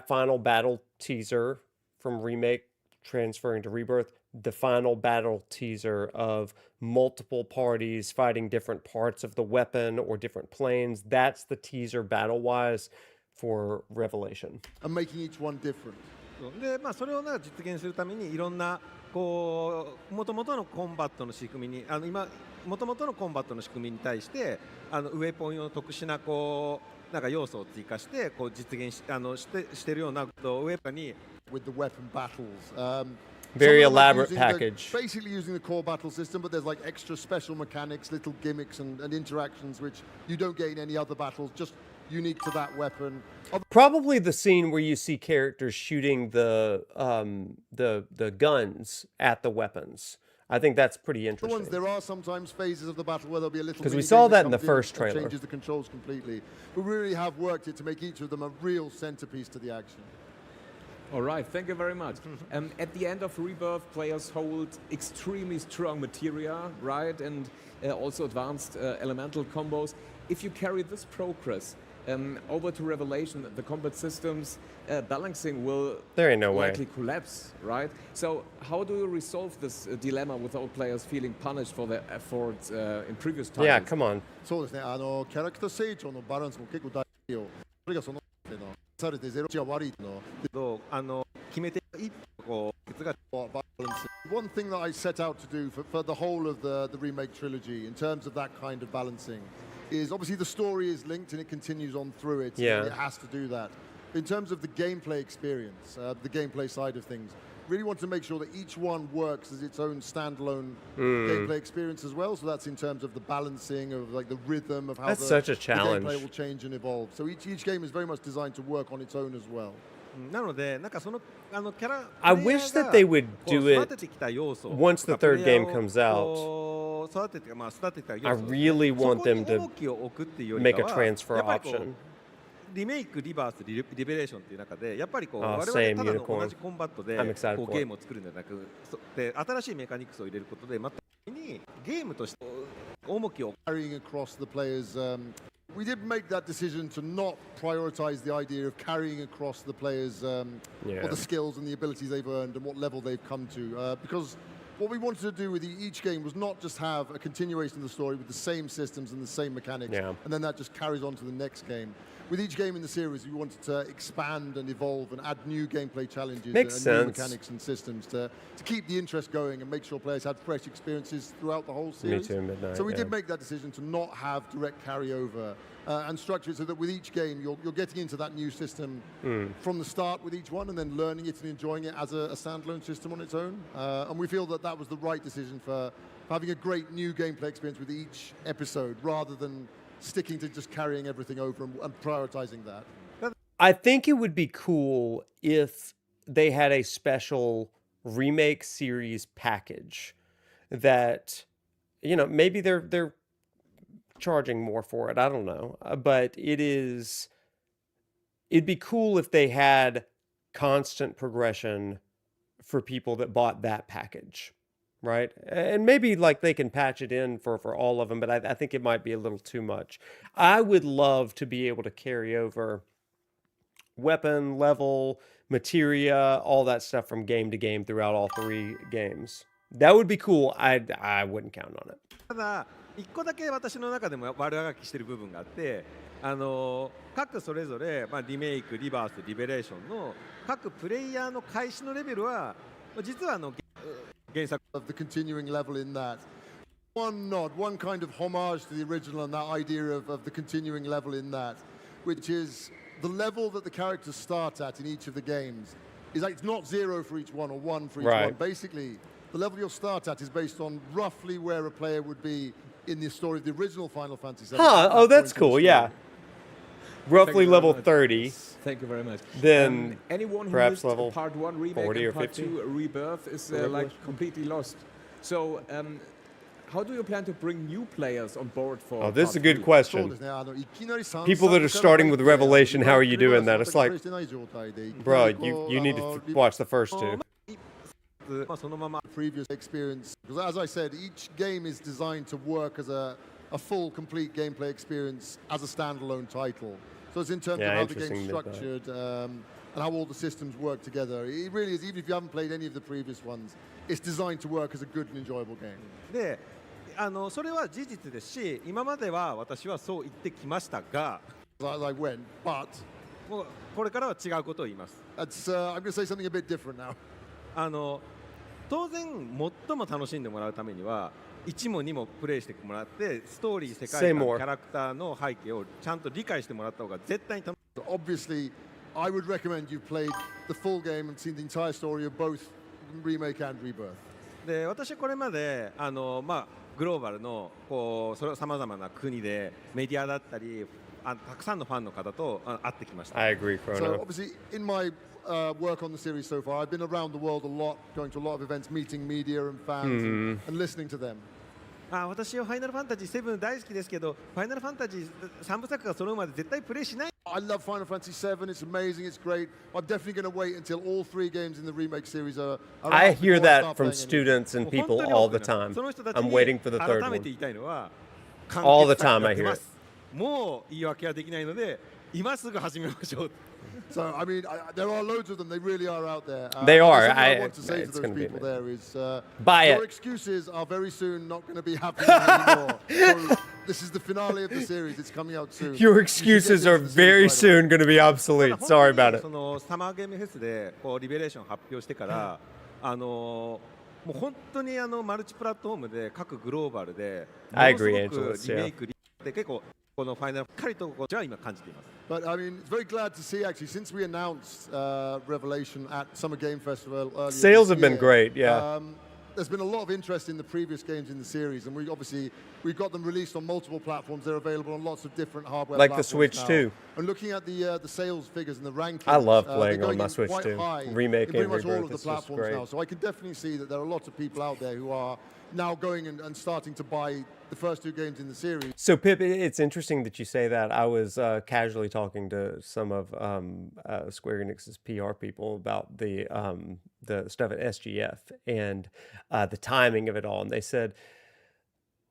Speaker 2: final battle teaser from Remake transferring to Rebirth, the final battle teaser of multiple parties fighting different parts of the weapon or different planes, that's the teaser battle-wise for Revelation.
Speaker 3: And making each one different.
Speaker 4: で、それを実現するためにいろんなこう元々のコンバットの仕組みに元々のコンバットの仕組みに対してウェポン用の特殊ななんか要素を追加して実現してるようなウェポンに
Speaker 3: with the weapon battles.
Speaker 2: Very elaborate package.
Speaker 3: Basically using the core battle system, but there's like extra special mechanics, little gimmicks and interactions which you don't get in any other battles, just unique to that weapon.
Speaker 2: Probably the scene where you see characters shooting the guns at the weapons. I think that's pretty interesting.
Speaker 3: There are sometimes phases of the battle where there'll be a little.
Speaker 2: Because we saw that in the first trailer.
Speaker 3: Changes the controls completely. We really have worked it to make each of them a real centerpiece to the action.
Speaker 1: All right, thank you very much. At the end of Rebirth, players hold extremely strong materia, right? And also advanced elemental combos. If you carry this progress over to Revelation, the combat systems balancing will
Speaker 2: there ain't no
Speaker 1: likely
Speaker 2: way.
Speaker 1: collapse, right? So how do you resolve this dilemma without players feeling punished for their efforts in previous titles?
Speaker 2: Yeah, come on.
Speaker 3: そうですね。キャラクター成長のバランスも結構大事よ。それがそのされてゼロ値が悪いの。
Speaker 4: 決めて一歩が
Speaker 3: One thing that I set out to do for the whole of the remake trilogy in terms of that kind of balancing is obviously the story is linked and it continues on through it.
Speaker 2: Yeah.
Speaker 3: And it has to do that. In terms of the gameplay experience, the gameplay side of things, really want to make sure that each one works as its own standalone gameplay experience as well. So that's in terms of the balancing of like the rhythm of how
Speaker 2: That's such a challenge.
Speaker 3: the gameplay will change and evolve. So each game is very much designed to work on its own as well.
Speaker 4: なのでなんかそのキャラ
Speaker 2: I wish that they would do it
Speaker 4: 育ててきた要素
Speaker 2: once the third game comes out.
Speaker 4: こう育ててきた要素
Speaker 2: I really want them
Speaker 4: そこに
Speaker 2: to
Speaker 4: 重きを置くっていうより
Speaker 2: make
Speaker 4: か
Speaker 2: a
Speaker 4: は
Speaker 2: transfer
Speaker 4: やっぱりこう
Speaker 2: option.
Speaker 4: リメイクリバースリベレーションっていう中でやっぱりこう
Speaker 2: Oh,
Speaker 4: 我
Speaker 2: same
Speaker 4: 々ただの
Speaker 2: unicorn.
Speaker 4: 同じコンバットで
Speaker 2: I'm excited
Speaker 4: こう
Speaker 2: for
Speaker 4: ゲ
Speaker 2: it.
Speaker 4: ームを作るんじゃなくで新しいメカニクスを入れることでまたにゲームとして重きを
Speaker 3: Carrying across the players. We did make that decision to not prioritize the idea of carrying across the players or
Speaker 2: Yeah.
Speaker 3: the skills and the abilities they've earned and what level they've come to. Because what we wanted to do with each game was not just have a continuation of the story with the same systems and the same mechanics,
Speaker 2: Yeah.
Speaker 3: and then that just carries on to the next game. With each game in the series, we wanted to expand and evolve and add new gameplay challenges
Speaker 2: Makes
Speaker 3: and
Speaker 2: sense.
Speaker 3: new mechanics and systems to keep the interest going and make sure players had fresh experiences throughout the whole
Speaker 2: Me
Speaker 3: series.
Speaker 2: too, Midnight.
Speaker 3: So we
Speaker 2: yeah.
Speaker 3: did make that decision to not have direct carryover and structure it so that with each game you're getting into that new system from the start with each one and then learning it and enjoying it as a standalone system on its own. And we feel that that was the right decision for having a great new gameplay experience with each episode rather than sticking to just carrying everything over and prioritizing that.
Speaker 2: I think it would be cool if they had a special remake series package that, you know, maybe they're charging more for it. I don't know, but it is it'd be cool if they had constant progression for people that bought that package, right? And maybe like they can patch it in for all of them, but I think it might be a little too much. I would love to be able to carry over weapon, level, materia, all that stuff from game to game throughout all 3 games. That would be cool. I wouldn't count on it.
Speaker 4: ただ一個だけ私の中でも悪あがきしてる部分があって、各それぞれ、リメイク、リバース、リベレーションの各プレイヤーの開始のレベルは実は原作
Speaker 3: of the continuing level in that. One nod, one kind of homage to the original and that idea of the continuing level in that, which is the level that the characters start at in each of the games. Is like it's not 0 for each one or 1 for each
Speaker 2: Right.
Speaker 3: one. Basically, the level you'll start at is based on roughly where a player would be in the story of the original Final Fantasy VII.
Speaker 2: Huh, oh, that's cool, yeah. Roughly
Speaker 1: you very
Speaker 2: level
Speaker 1: much.
Speaker 2: 30.
Speaker 1: Thank you very much.
Speaker 2: Then
Speaker 1: anyone who
Speaker 2: perhaps
Speaker 1: missed
Speaker 2: level
Speaker 1: part 1 remake
Speaker 2: 40
Speaker 1: and
Speaker 2: or
Speaker 1: part
Speaker 2: 50.
Speaker 1: 2 rebirth is
Speaker 2: Regular.
Speaker 1: like completely lost. So how do you plan to bring new players on board for?
Speaker 2: Oh, this is a
Speaker 1: part
Speaker 2: good
Speaker 1: 3?
Speaker 2: question. People that are starting with Revelation, how are you doing that? It's like, bro, you need to watch the first 2.
Speaker 4: そのまま
Speaker 3: Previous experience. Because as I said, each game is designed to work as a full, complete gameplay experience as a standalone title. So it's in terms
Speaker 2: Yeah,
Speaker 3: of how the game's
Speaker 2: interesting that.
Speaker 3: structured and how all the systems work together. It really is, even if you haven't played any of the previous ones, it's designed to work as a good and enjoyable game.
Speaker 4: でそれは事実ですし、今までは私はそう言ってきましたが、
Speaker 3: As I went, but
Speaker 4: もうこれからは違うことを言います。
Speaker 3: I'm going to say something a bit different now.
Speaker 4: 当然最も楽しんでもらうためには1も2もプレイしてもらってストーリー、世界
Speaker 2: Say
Speaker 4: 観、キ
Speaker 2: more.
Speaker 4: ャラクターの背景をちゃんと理解してもらった方が絶対に楽しい。
Speaker 3: Obviously, I would recommend you've played the full game and seen the entire story of both remake and rebirth.
Speaker 4: で私はこれまでグローバルのさまざまな国でメディアだったりたくさんのファンの方と会ってきました。
Speaker 2: I agree,
Speaker 3: So
Speaker 2: Chrono.
Speaker 3: obviously, in my work on the series so far, I've been around the world a lot, going to a lot of events, meeting media and fans, and listening to them.
Speaker 4: 私はファイナルファンタジー7大好きですけど、ファイナルファンタジー3部作が揃うまで絶対プレイしない。
Speaker 3: I love Final Fantasy VII. It's amazing. It's great. I'm definitely going to wait until all 3 games in the remake series are out
Speaker 2: I hear
Speaker 3: before I
Speaker 2: that
Speaker 3: start
Speaker 2: from
Speaker 3: playing any.
Speaker 2: students and
Speaker 4: もう
Speaker 2: people
Speaker 4: 本当に
Speaker 2: all
Speaker 4: 多く
Speaker 2: the
Speaker 4: の
Speaker 2: time.
Speaker 4: その人たち
Speaker 2: I'm
Speaker 4: に
Speaker 2: waiting for the
Speaker 4: 改
Speaker 2: third
Speaker 4: めて
Speaker 2: one.
Speaker 4: 言いたいのは、
Speaker 2: All the time
Speaker 4: 完
Speaker 2: I
Speaker 4: 結作
Speaker 2: hear
Speaker 4: や
Speaker 2: it.
Speaker 4: ってますもう言い訳はできないので、今すぐ始めましょう。
Speaker 3: So, I mean, there are loads of them. They really are out there.
Speaker 2: They are.
Speaker 3: Something I
Speaker 2: I-
Speaker 3: want to say to
Speaker 2: it's
Speaker 3: those
Speaker 2: gonna be
Speaker 3: people there is
Speaker 2: Buy
Speaker 3: your
Speaker 2: it.
Speaker 3: excuses are very soon not going to be happening anymore. So, this is the finale of the series. It's coming out soon.
Speaker 2: Your
Speaker 3: You should get
Speaker 2: excuses
Speaker 3: into
Speaker 2: are
Speaker 3: the series
Speaker 2: very
Speaker 3: right away.
Speaker 2: soon going to be obsolete.
Speaker 4: ただ
Speaker 2: Sorry
Speaker 4: 本当
Speaker 2: about
Speaker 4: に
Speaker 2: it.
Speaker 4: そのサマーゲームフェスでリベレーション発表してからもう本当にマルチプラットフォームで各グローバルで
Speaker 2: I
Speaker 4: ものす
Speaker 2: agree,
Speaker 4: ごく
Speaker 2: Angeles,
Speaker 4: リメイクで結構このファイナルしっかりとは今感じています。
Speaker 3: But I mean, very glad to see actually since we announced Revelation at Summer Game Festival earlier
Speaker 2: Sales
Speaker 3: this
Speaker 2: have been
Speaker 3: year,
Speaker 2: great, yeah.
Speaker 3: There's been a lot of interest in the previous games in the series, and we've got them released on multiple platforms. They're available on lots of different hardware
Speaker 2: Like the
Speaker 3: platforms
Speaker 2: Switch
Speaker 3: now.
Speaker 2: too.
Speaker 3: And looking at the sales figures and the rankings,
Speaker 2: I love
Speaker 3: they're
Speaker 2: playing on
Speaker 3: going
Speaker 2: my
Speaker 3: in
Speaker 2: Switch
Speaker 3: quite
Speaker 2: too.
Speaker 3: high
Speaker 2: Remake
Speaker 3: in pretty
Speaker 2: and
Speaker 3: much all
Speaker 2: Rebirth
Speaker 3: of the
Speaker 2: is just
Speaker 3: platforms
Speaker 2: great.
Speaker 3: now. So I can definitely see that there are lots of people out there who are now going and starting to buy the first 2 games in the series.
Speaker 2: So Pip, it's interesting that you say that. I was casually talking to some of Square Enix's PR people about the stuff at SGF and the timing of it all, and they said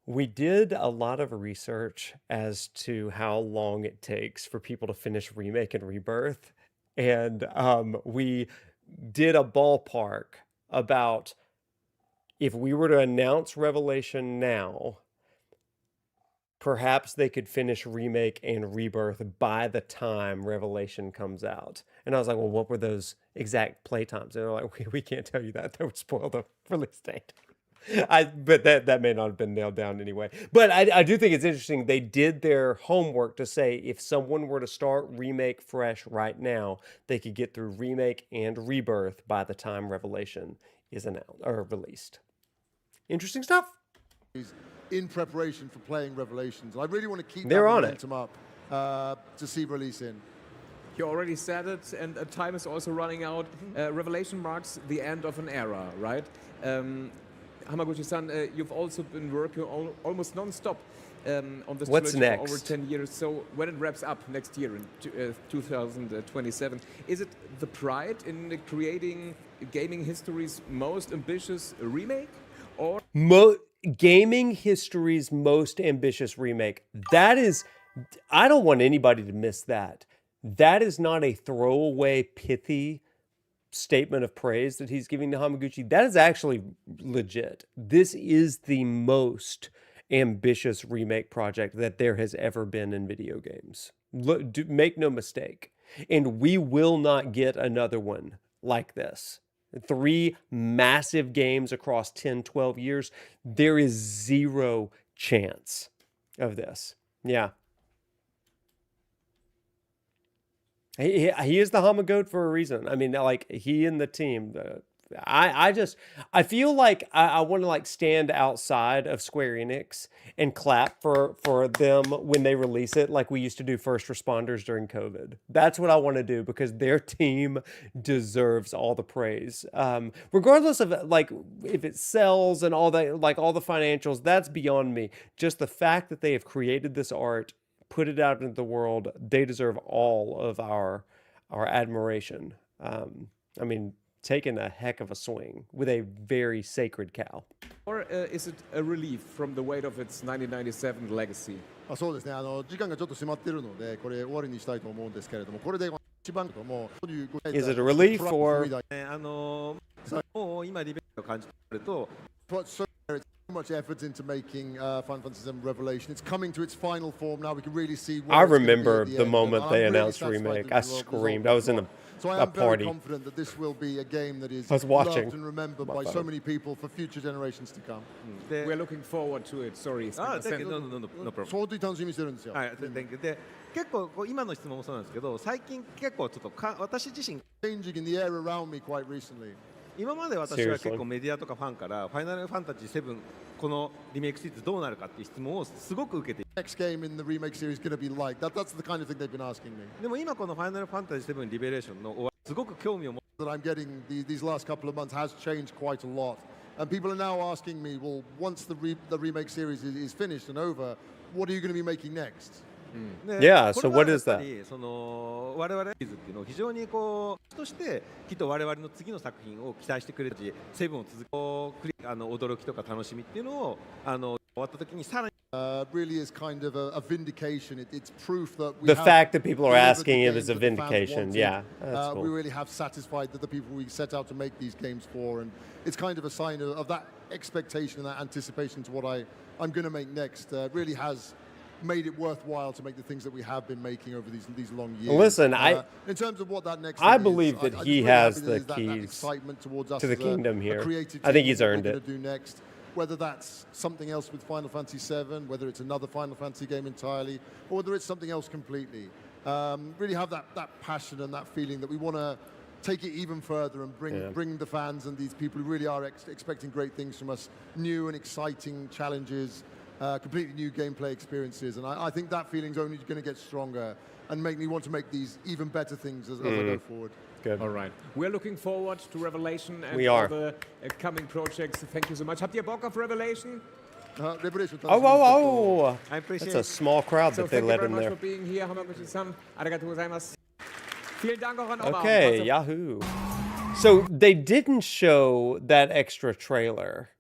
Speaker 2: we did a lot of research as to how long it takes for people to finish Remake and Rebirth, and we did a ballpark about if we were to announce Revelation now, perhaps they could finish Remake and Rebirth by the time Revelation comes out. And I was like, well, what were those exact play times? And they're like, we can't tell you that. That would spoil the release date. But that may not have been nailed down anyway. But I do think it's interesting. They did their homework to say if someone were to start Remake fresh right now, they could get through Remake and Rebirth by the time Revelation is announced or released. Interesting stuff.
Speaker 3: In preparation for playing Revelations. I really want to keep
Speaker 2: They're
Speaker 3: that
Speaker 2: on it.
Speaker 3: momentum up to see release in.
Speaker 1: You already said it, and time is also running out. Revelation marks the end of an era, right? Hamaguchi-san, you've also been working almost non-stop on this
Speaker 2: What's
Speaker 1: trilogy for over
Speaker 2: next?
Speaker 1: 10 years. So when it wraps up next year in 2027, is it the pride in creating gaming history's most ambitious remake? Or
Speaker 2: Gaming history's most ambitious remake. That is, I don't want anybody to miss that. That is not a throwaway, pithy statement of praise that he's giving to Hamaguchi. That is actually legit. This is the most ambitious remake project that there has ever been in video games. Make no mistake. And we will not get another one like this. 3 massive games across 10, 12 years. There is zero chance of this. Yeah. He is the Hamagoat for a reason. I mean, like, he and the team. I feel like I want to, like, stand outside of Square Enix and clap for them when they release it, like we used to do First Responders during COVID. That's what I want to do, because their team deserves all the praise. Regardless of, like, if it sells and all that, like, all the financials, that's beyond me. Just the fact that they have created this art, put it out into the world, they deserve all of our admiration. I mean, taking a heck of a swing with a very sacred cow.
Speaker 1: Or is it a relief from the weight of its 1997 legacy?
Speaker 3: そうですね。時間がちょっと迫っているので、これ終わりにしたいと思うんですけれども、これで一番もう
Speaker 2: Is it a relief or
Speaker 4: もう今リベンジを感じてると
Speaker 3: put so much effort into making Final Fantasy VII Revelation. It's coming to its final form now. We can really see.
Speaker 2: I remember the moment they announced remake. I screamed. I was in
Speaker 3: So I
Speaker 2: a
Speaker 3: am very
Speaker 2: party.
Speaker 3: confident that this will be a game that is
Speaker 2: I was watching
Speaker 3: loved and remembered by so many people for future generations to come.
Speaker 1: We're looking forward to it. Sorry.
Speaker 4: あ、
Speaker 1: Spencer.
Speaker 4: no problem.
Speaker 3: 相当に楽しみにしてるんですよ。
Speaker 4: はい、で結構こう今の質問もそうなんですけど、最近結構ちょっと私自身
Speaker 3: Changing in the air around me quite recently.
Speaker 4: 今まで私は結構メディアとかファンから「ファイナルファンタジー7」このリメイクシリーズどうなるかっていう質問をすごく受けて
Speaker 3: Next game in the remake series is going to be like that. That's the kind of thing they've been asking me.
Speaker 4: でも今この「ファイナルファンタジー7リベレーション」の終わりすごく興味を持って
Speaker 3: That I'm getting these last couple of months has changed quite a lot. And people are now asking me, well, once the remake series is finished and over, what are you going to be making next?
Speaker 2: Yeah, so what is that?
Speaker 4: その我々シリーズっていうのを非常にこうとしてきっと我々の次の作品を期待してくれるし、セブンを続け驚きとか楽しみっていうのを終わった時にさらに
Speaker 3: Really is kind of a vindication. It's proof that we
Speaker 2: The
Speaker 3: have
Speaker 2: fact that people are
Speaker 3: delivered
Speaker 2: asking
Speaker 3: the
Speaker 2: it is a
Speaker 3: games that the fans
Speaker 2: vindication.
Speaker 3: wanted.
Speaker 2: Yeah, that's
Speaker 3: We
Speaker 2: cool.
Speaker 3: really have satisfied that the people we set out to make these games for, and it's kind of a sign of that expectation and that anticipation to what I'm going to make next. Really has made it worthwhile to make the things that we have been making over these long years.
Speaker 2: Listen,
Speaker 3: in terms of what that next
Speaker 2: I
Speaker 3: thing
Speaker 2: believe
Speaker 3: is,
Speaker 2: that
Speaker 3: I'm
Speaker 2: he
Speaker 3: just really
Speaker 2: has
Speaker 3: happy
Speaker 2: the
Speaker 3: that
Speaker 2: keys
Speaker 3: excitement towards us
Speaker 2: to the
Speaker 3: as
Speaker 2: kingdom
Speaker 3: a
Speaker 2: here.
Speaker 3: creative
Speaker 2: I think
Speaker 3: team,
Speaker 2: he's
Speaker 3: what
Speaker 2: earned
Speaker 3: we're
Speaker 2: it.
Speaker 3: gonna do next, whether that's something else with Final Fantasy VII, whether it's another Final Fantasy game entirely, or whether it's something else completely. Really have that passion and that feeling that we want to take it even further and bring the fans and these people who really are expecting great things from us, new and exciting challenges, completely new gameplay experiences. And I think that feeling's only going to get stronger and make me want to make these even better things as I go forward.
Speaker 2: Good.
Speaker 1: All right. We're looking forward to Revelation and
Speaker 2: We
Speaker 1: all
Speaker 2: are.
Speaker 1: the coming projects. Thank you so much. Habt ihr Bock auf Revelation?
Speaker 3: Revelation
Speaker 2: Oh,
Speaker 4: I appreciate
Speaker 2: that's a small crowd
Speaker 1: So
Speaker 2: that they
Speaker 1: thank you
Speaker 2: let
Speaker 1: very
Speaker 2: in
Speaker 1: much
Speaker 2: there.
Speaker 1: for being here. Hamaguchi-san. Arigatou gozaimasu. Vielen Dank auch an Oma.
Speaker 2: Okay, Yahoo. So they didn't show that extra trailer.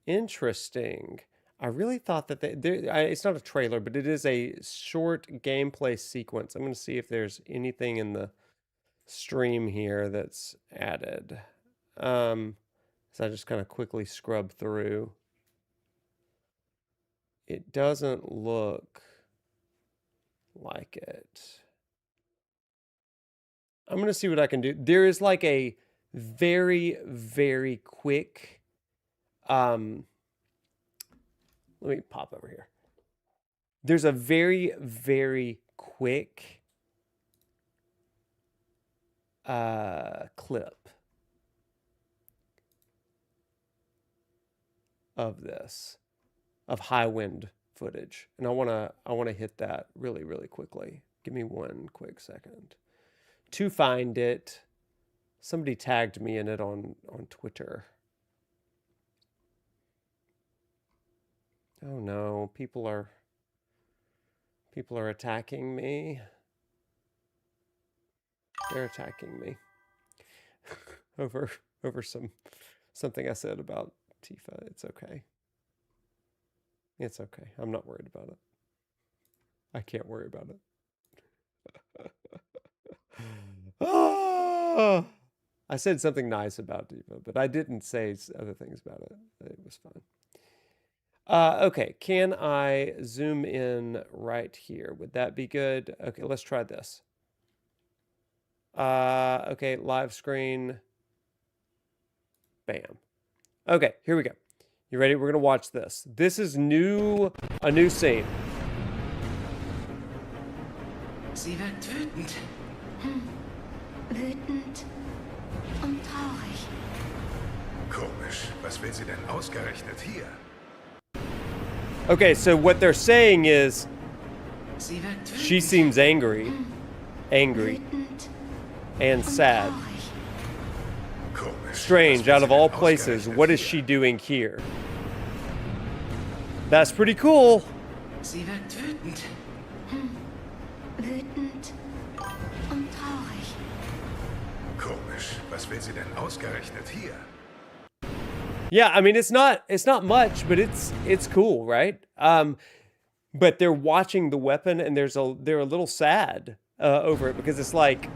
Speaker 2: Interesting. I really thought that it's not a trailer, but it is a short gameplay sequence. I'm going to see if there's anything in the stream here that's added. So I just kind of quickly scrub through. It doesn't look like it. I'm going to see what I can do. There is like a very, very quick, let me pop over here. There's a very, very quick clip of this, of high wind footage. And I want to hit that really, really quickly. Give me one quick second to find it. Somebody tagged me in it on Twitter. Oh no, people are attacking me. They're attacking me over something I said about Tifa. It's okay. It's okay. I'm not worried about it. I can't worry about it. Ah! I said something nice about Tifa, but I didn't say other things about it. It was fine. Okay, can I zoom in right here? Would that be good? Okay, let's try this. Okay, live screen. Bam. Okay, here we go. You ready? We're gonna watch this. This is a new scene.
Speaker 7: Sie wirkt wütend. Wütend und traurig.
Speaker 5: Komisch. Was will sie denn ausgerechnet hier?
Speaker 2: Okay, so what they're saying is
Speaker 7: Sie wirkt wütend.
Speaker 2: she seems angry,
Speaker 7: Wütend
Speaker 2: and sad.
Speaker 7: traurig.
Speaker 5: Komisch.
Speaker 2: Strange,
Speaker 5: Was will
Speaker 2: out
Speaker 5: sie
Speaker 2: of all
Speaker 5: denn
Speaker 2: places,
Speaker 5: ausgerechnet
Speaker 2: what is
Speaker 5: hier?
Speaker 2: she doing here? That's pretty cool.
Speaker 7: Sie wirkt wütend. Wütend und traurig.
Speaker 5: Komisch. Was will sie denn ausgerechnet hier?
Speaker 2: Yeah, I mean it's not much, but it's cool, right? But they're watching the weapon and they're a little sad over it because it's like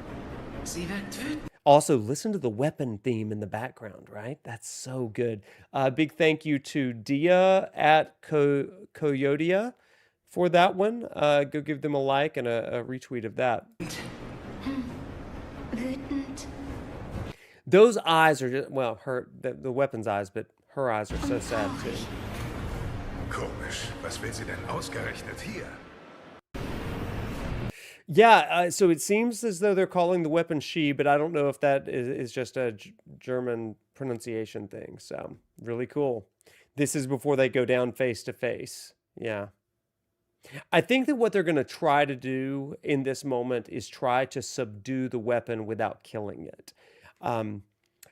Speaker 7: Sie wirkt wütend.
Speaker 2: also listen to the weapon theme in the background, right? That's so good. Big thank you to Dia at Coyotea for that one. Go give them a like and a retweet of that.
Speaker 7: Wütend.
Speaker 2: Those eyes are just, well, the weapon's eyes, but her eyes are so sad too.
Speaker 5: Komisch. Was will sie denn ausgerechnet hier?
Speaker 2: Yeah, so it seems as though they're calling the weapon she, but I don't know if that is just a German pronunciation thing. So really cool. This is before they go down face to face. Yeah. I think that what they're going to try to do in this moment is try to subdue the weapon without killing it. And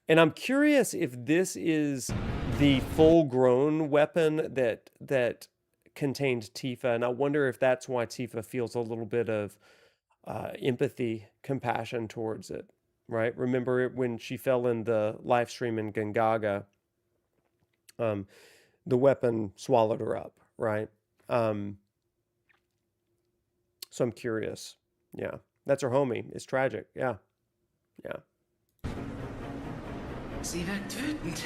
Speaker 2: I'm curious if this is the full-grown weapon that contained Tifa, and I wonder if that's why Tifa feels a little bit of empathy, compassion towards it, right? Remember when she fell in the live stream in Gangaga, the weapon swallowed her up, right? So I'm curious. Yeah, that's her homie. It's tragic. Yeah, yeah.
Speaker 7: Sie wirkt wütend.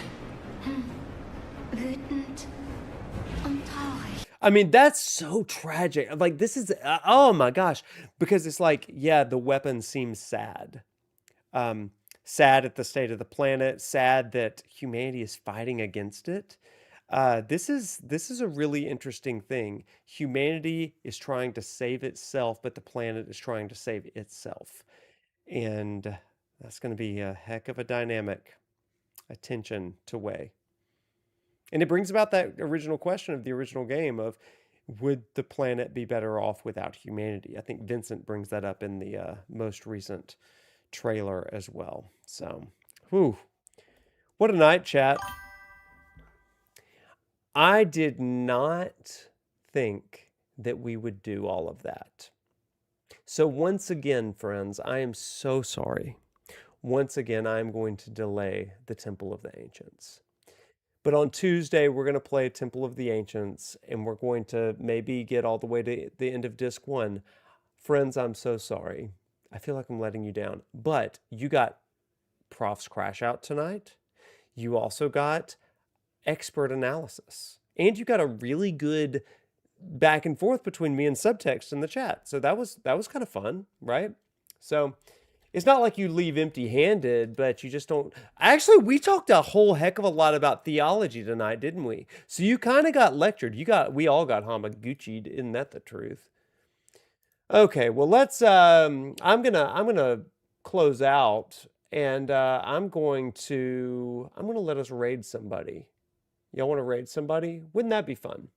Speaker 7: Wütend und traurig.
Speaker 2: I mean, that's so tragic. Like, this is, oh my gosh. Because it's like, yeah, the weapon seems sad. Sad at the state of the planet, sad that humanity is fighting against it. This is a really interesting thing. Humanity is trying to save itself, but the planet is trying to save itself. And that's going to be a heck of a dynamic, a tension to weigh. And it brings about that original question of the original game of, would the planet be better off without humanity? I think Vincent brings that up in the most recent trailer as well. So, whew. What a night, chat. I did not think that we would do all of that. So once again, friends, I am so sorry. Once again, I'm going to delay the Temple of the Ancients. But on Tuesday, we're going to play Temple of the Ancients, and we're going to maybe get all the way to the end of Disc 1. Friends, I'm so sorry. I feel like I'm letting you down. But you got Prof's Crash Out tonight. You also got expert analysis. And you got a really good back and forth between me and Subtext in the chat. So that was kind of fun, right? So it's not like you leave empty-handed, but you just don't. Actually, we talked a whole heck of a lot about theology tonight, didn't we? So you kind of got lectured. We all got HAMAGUCHI'd. Isn't that the truth? Okay, well let's. I'm gonna close out, and I'm going to let us raid somebody. Y'all want to raid somebody? Wouldn't that be fun?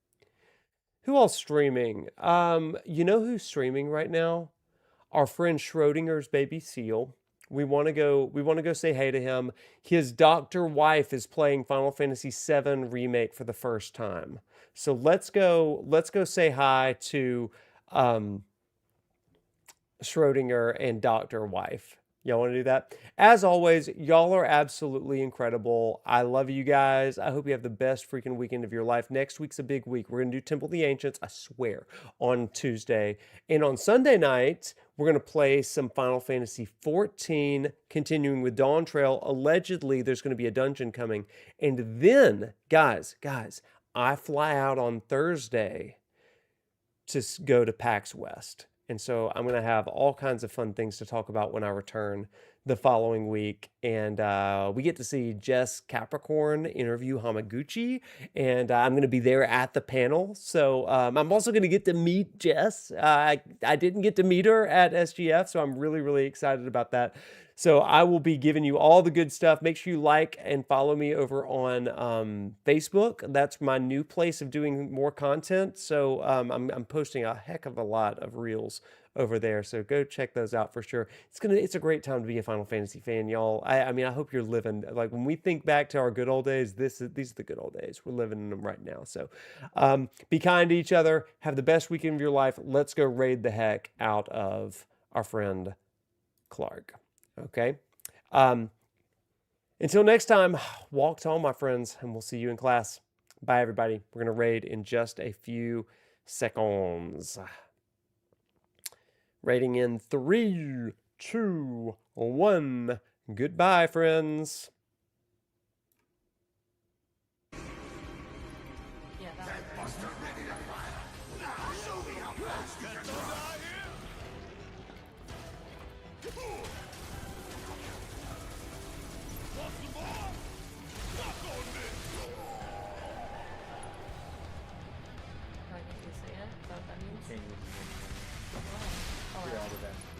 Speaker 2: Who else streaming? You know who's streaming right now? Our friend Schrodinger's baby seal. We want to go say hey to him. His doctor wife is playing Final Fantasy VII Remake for the first time. So let's go say hi to Schrodinger and Dr. Wife. Y'all want to do that? As always, y'all are absolutely incredible. I love you guys. I hope you have the best freaking weekend of your life. Next week's a big week. We're going to do Temple of the Ancients, I swear, on Tuesday. And on Sunday night, we're going to play some Final Fantasy XIV, continuing with Dawn Trail. Allegedly, there's going to be a dungeon coming. And then, guys, I fly out on Thursday to go to PAX West. And so I'm going to have all kinds of fun things to talk about when I return the following week. And we get to see Jess Capricorn interview Hamaguchi. And I'm going to be there at the panel. So I'm also going to get to meet Jess. I didn't get to meet her at SGF, so I'm really, really excited about that. So I will be giving you all the good stuff. Make sure you like and follow me over on Facebook. That's my new place of doing more content. So I'm posting a heck of a lot of reels over there. So go check those out for sure. It's a great time to be a Final Fantasy fan, y'all. I mean, I hope you're living, like, when we think back to our good old days, these are the good old days. We're living in them right now. So be kind to each other. Have the best weekend of your life. Let's go raid the heck out of our friend Clark. Okay. Until next time, walk tall, my friends, and we'll see you in class. Bye, everybody. We're going to raid in just a few seconds. Raiding in 3, 2, 1. Goodbye, friends.
Speaker 8: Can you see it? Is that what that means? Oh, all right.